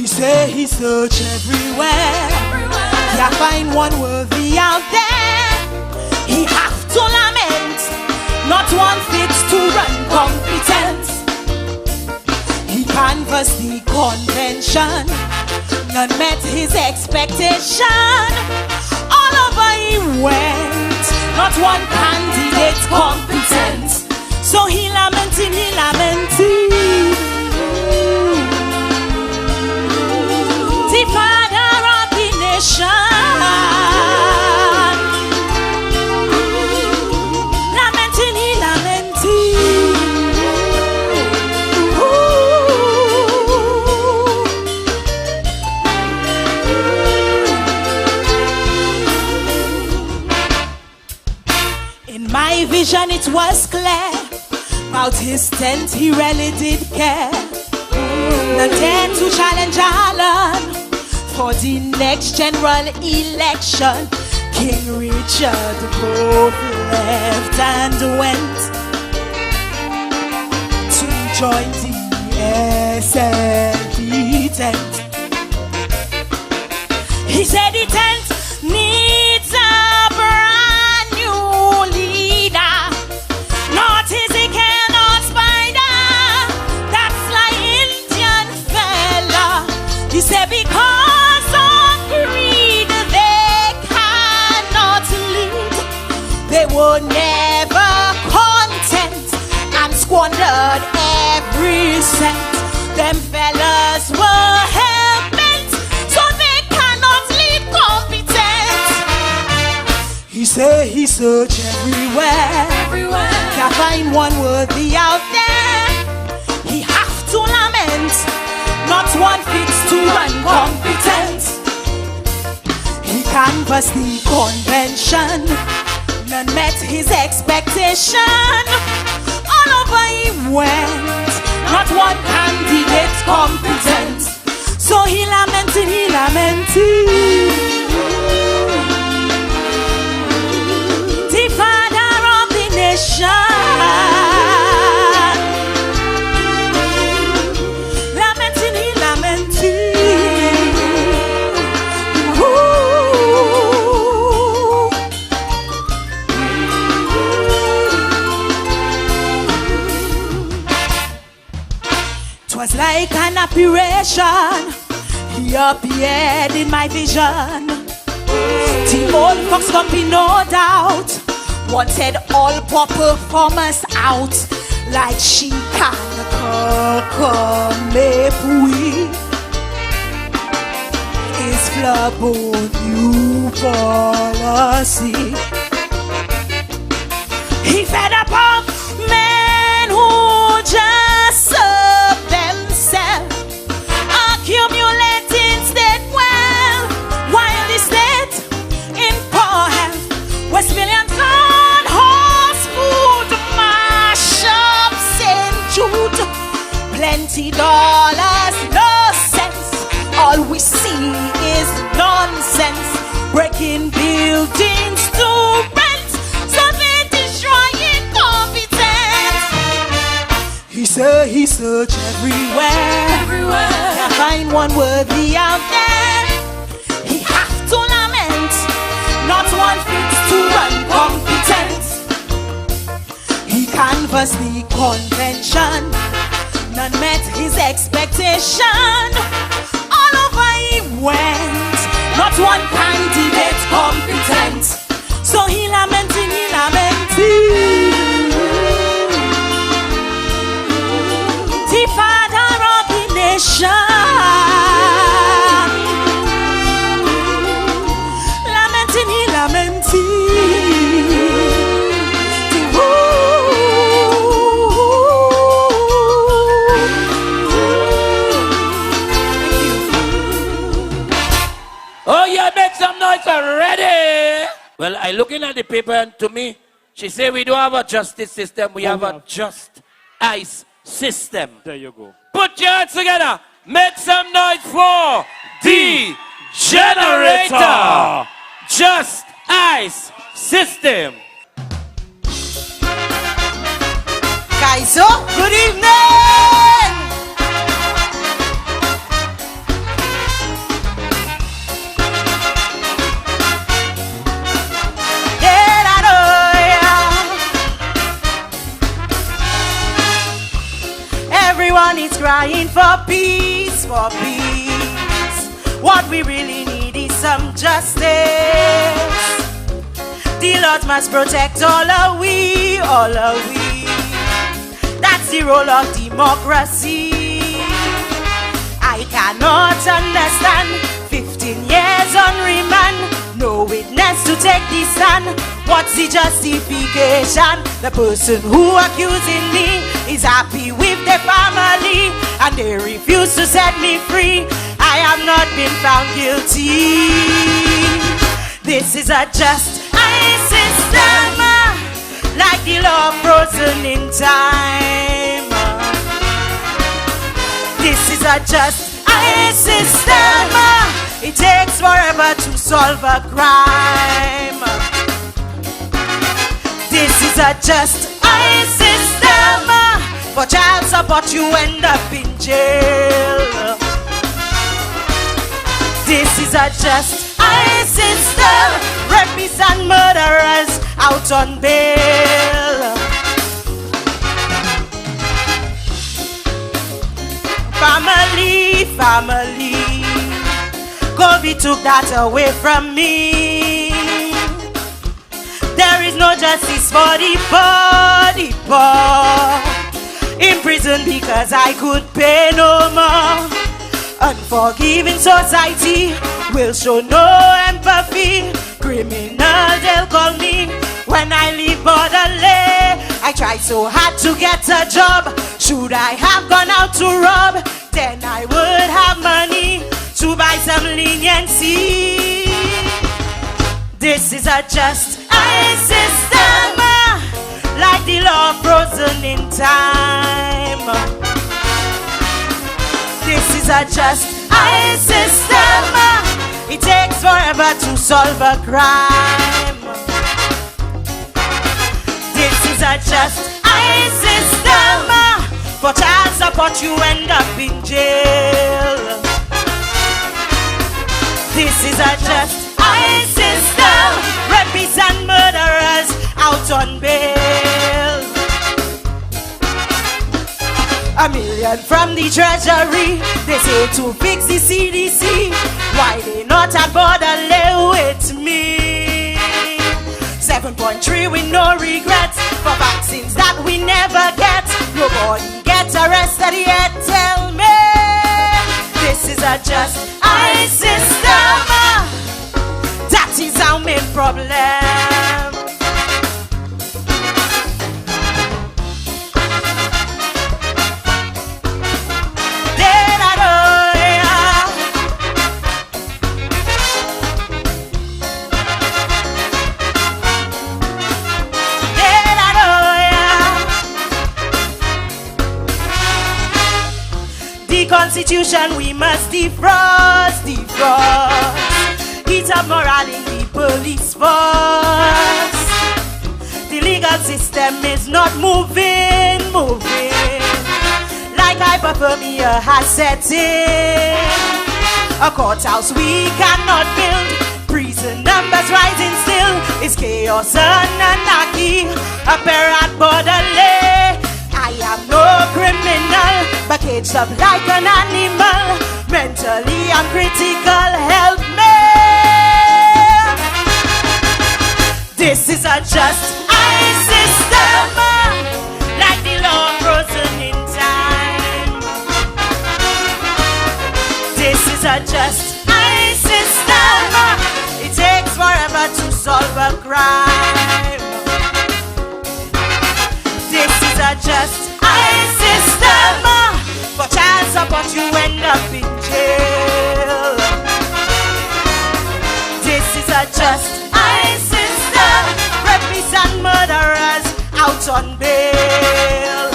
Say he search everywhere, can't find one worthy out there. He have to lament, not one fit to run competence. He canvassed the convention, none met his expectation. All over he went, not one candidate competent. So he lamented, he lamented. The father of the nation, lamenting, he lamenting. In my vision it was clear, about his tent he really did care. The tent to challenge Ireland for the next general election. King Richard both left and went to join the SNP tent. He said the tent needs a brand new leader. Not Ezekiel, not Spider, that's like Indian fella. He said because they were never content and squandered every cent. Them fellas were hell-bent, so they cannot lead competent. He say he search everywhere, can't find one worthy out there. He have to lament, not one fits to run competent. He canvassed the convention, none met his expectation. All over he went, not one candidate competent. So he lamented, he lamented. The father of the nation, lamenting, he lamented. Was like an apparition. He He appeared in my vision. The old Fox Company, no doubt, wanted all pop performers out like she can come we is flabo new policy. He fed up of men who just serve themselves, accumulating state wealth while the state in poor health. West millions on horse food, mashups and Jude, plenty dollars, no sense. All we see is nonsense, breaking buildings to rent, so they destroying competence. He said he searched everywhere, can't find one worthy out there. He have to lament, not one fit to run competence. He canvassed the convention, none met his expectation. All over he went, not one candidate competent. So he lamenting, the father of the nation, lamenting, he lamenting. Oh, yeah, make some noise already. Well, I looking at the paper, and to me, she said we don't have a justice system, we have a just ice system. There you go. Put your hands together. Make some noise for the generator. Just ice system. Kaiso, good evening. Everyone is crying for peace, for peace. What we really need is some justice. The Lord must protect all of we, all of we. That's the role of democracy. I cannot understand 15 years on remand, no witness to take the stand. What's the justification? The person who accusing me is happy with their family and they refuse to set me free. I have not been found guilty. This is a just system, like the law frozen in time. This is a just system. It takes forever to solve a crime. This is a just system. For child support you end up in jail. This is a just system. Rapists and murderers out on bail. Family, family, COVID took that away from me. There is no justice for the poor. In prison because I could pay no more. Unforgiving society will show no empathy. Criminal, they'll call me when I leave borderless. I tried so hard to get a job. Should I have gone out to rob? Then I would have money to buy some leniency. This is a just system, like the law frozen in time. This is a just system. It takes forever to solve a crime. This is a just system. For child support you end up in jail. This is a just system. Rapists and murderers out on bail. $1 million million from the treasury. They say to fix the CDC. Why they not at border lay with me? 7.3 with no regrets for vaccines that we never get. Nobody gets arrested yet. Tell me, this is a just I system. That is our main problem. Constitution we must defrost. Heat up morale in the police force. The legal system is not moving. Like hypothermia has set in. A courthouse we cannot build. Prison numbers rising still. It's chaos and anarchy. Apparent borderline. I am no criminal, but caged up like an animal. Mentally I'm critical, help me. This is a just I system, like the law frozen in time. This is a just I system. It takes forever to solve a crime. This is a just I system. For child support you end up in jail. This is a just I system. Rapists and murderers out on bail.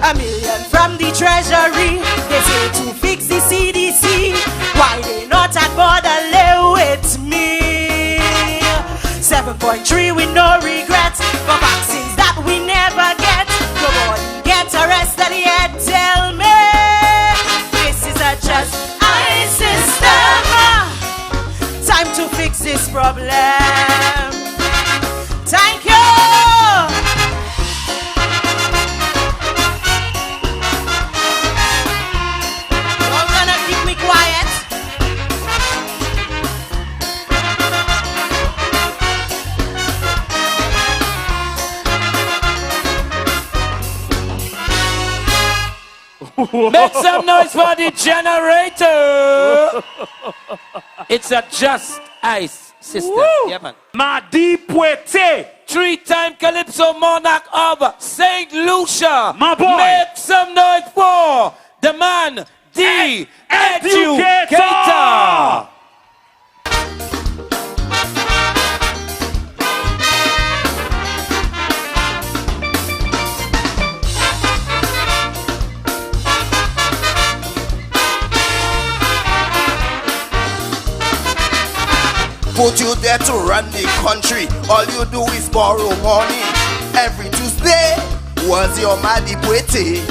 $1 million from the treasury. They say to fix the CDC. Why they not at border lay with me? 7.3 with no regrets for vaccines that we never get. Nobody gets arrested yet. Tell me, this is a just I system. Time to fix this problem. Thank you. You're gonna keep me quiet. Make some noise for the generator. It's a just ice system. Woo. Yeah, man. Madi Puete. 3-time Calypso monarch of St. Lucia. My boy. Make some noise for the man, the educator. Put you there to run the country. All you do is borrow money. Every Tuesday was your Madi Puete.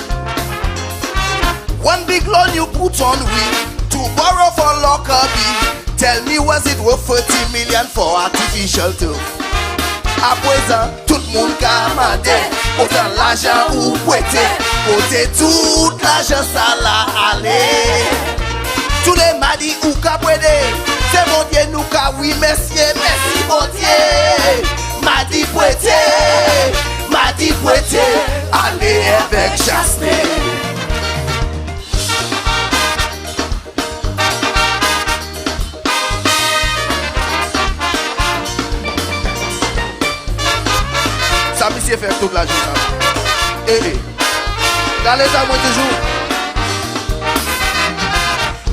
One big loan you put on we to borrow for Lockerbie. Tell me, was it worth 30 million for artificial turf? Apweza tout moun kamade. Otan l'argent ou Puete. Pote tout l'argent ça la ale. Tous les Madi ou Kapwede. C'est mon Dieu nous ka oui merci mon Dieu. Madi Puete, allez avec Jasmine. Ça monsieur fait toute la journée. Dans les amours toujours.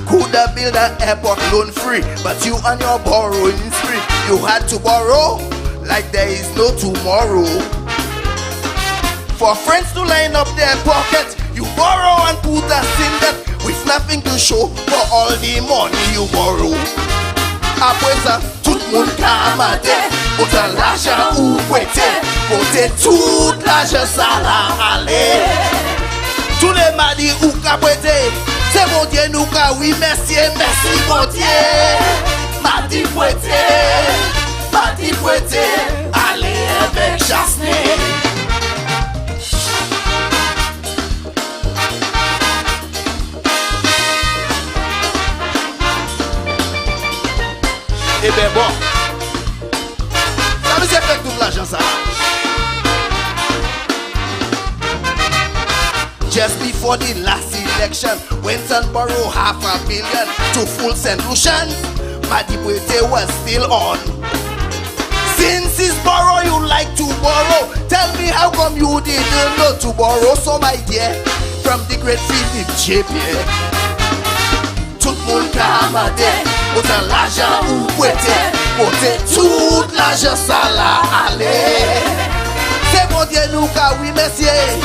Coulda build an airport loan free, but you on your borrowing spree. You had to borrow like there is no tomorrow. For friends to line up their pocket, you borrow and put us in debt with nothing to show for all the money you borrow. Apweza tout moun kamade, otan l'argent ou Puete, pote tout l'argent ça la ale. Tous les Madi ou Kapwede. C'est mon Dieu nous ka oui merci mon Dieu. Madi Puete, allez avec Jasmine. Eh ben bon. Ça me fait toute l'argent ça. Just before the last election, went and borrowed $500 million to full St. Lucian. Madibwete was still on. Since it's borrow, you like to borrow. Tell me how come you didn't know to borrow. So my dear, from the great Philip JP, tout moun kamade, otan l'argent ou pwete, pote tout l'argent ça la ale. C'est bon Dieu nous ka oui messieurs,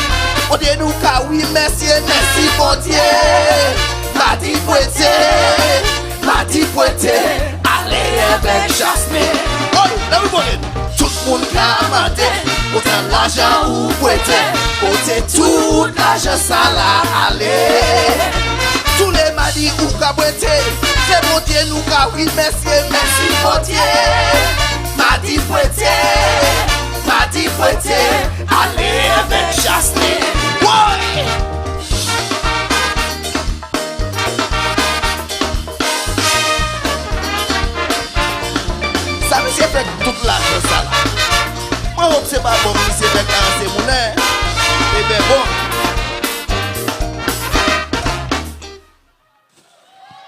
bon Dieu nous ka oui messieurs, merci bon Dieu. Madibwete, allez avec Jasmine. Oh, là we bon it. Tout moun kamade, otan l'argent ou pwete, pote tout l'argent ça la ale. Tous les madis ou kabwete, c'est bon Dieu nous ka oui messieurs, merci bon Dieu. Madibwete, allez avec Jasmine. Boy! Ça me s'est fait toute la chose ça là. Moi hope c'est pas bon qui s'est fait quand c'est mon air. Eh ben bon.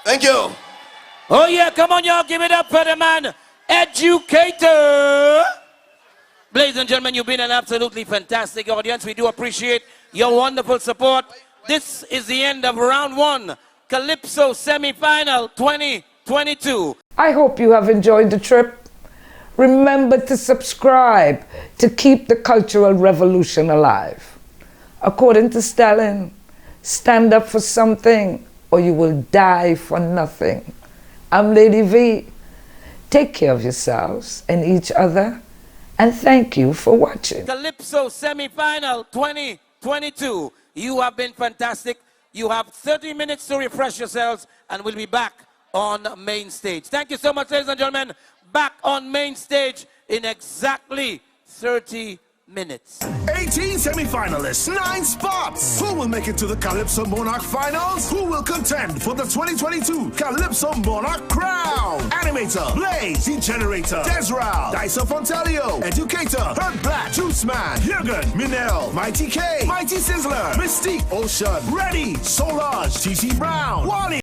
Thank you. Oh yeah, come on y'all, give it up for the man, Educator. Ladies and gentlemen, you've been an absolutely fantastic audience. We do appreciate your wonderful support. This is the end of round 1, Calypso semi-final 2022. I hope you have enjoyed the trip. Remember to subscribe to keep the cultural revolution alive. According to Stalin, stand up for something or you will die for nothing. I'm Lady V. Take care of yourselves and each other, and thank you for watching. Calypso semi-final 2022. You have been fantastic. You have 30 minutes to refresh yourselves, and we'll be back on main stage. Thank you so much, ladies and gentlemen. Back on main stage in exactly 30 minutes. 18 semi-finalists, 9 spots. Who will make it to the Calypso Monarch Finals? Who will contend for the 2022 Calypso Monarch Crown? Animator, Blaze, the Generator, Desral, Dicer Fontelio, Educator, Herb Black, Juice Man, Jürgen, Minel, Mighty K, Mighty Sizzler, Mystique, Ocean, Ready, Solage, TC Brown, Wally.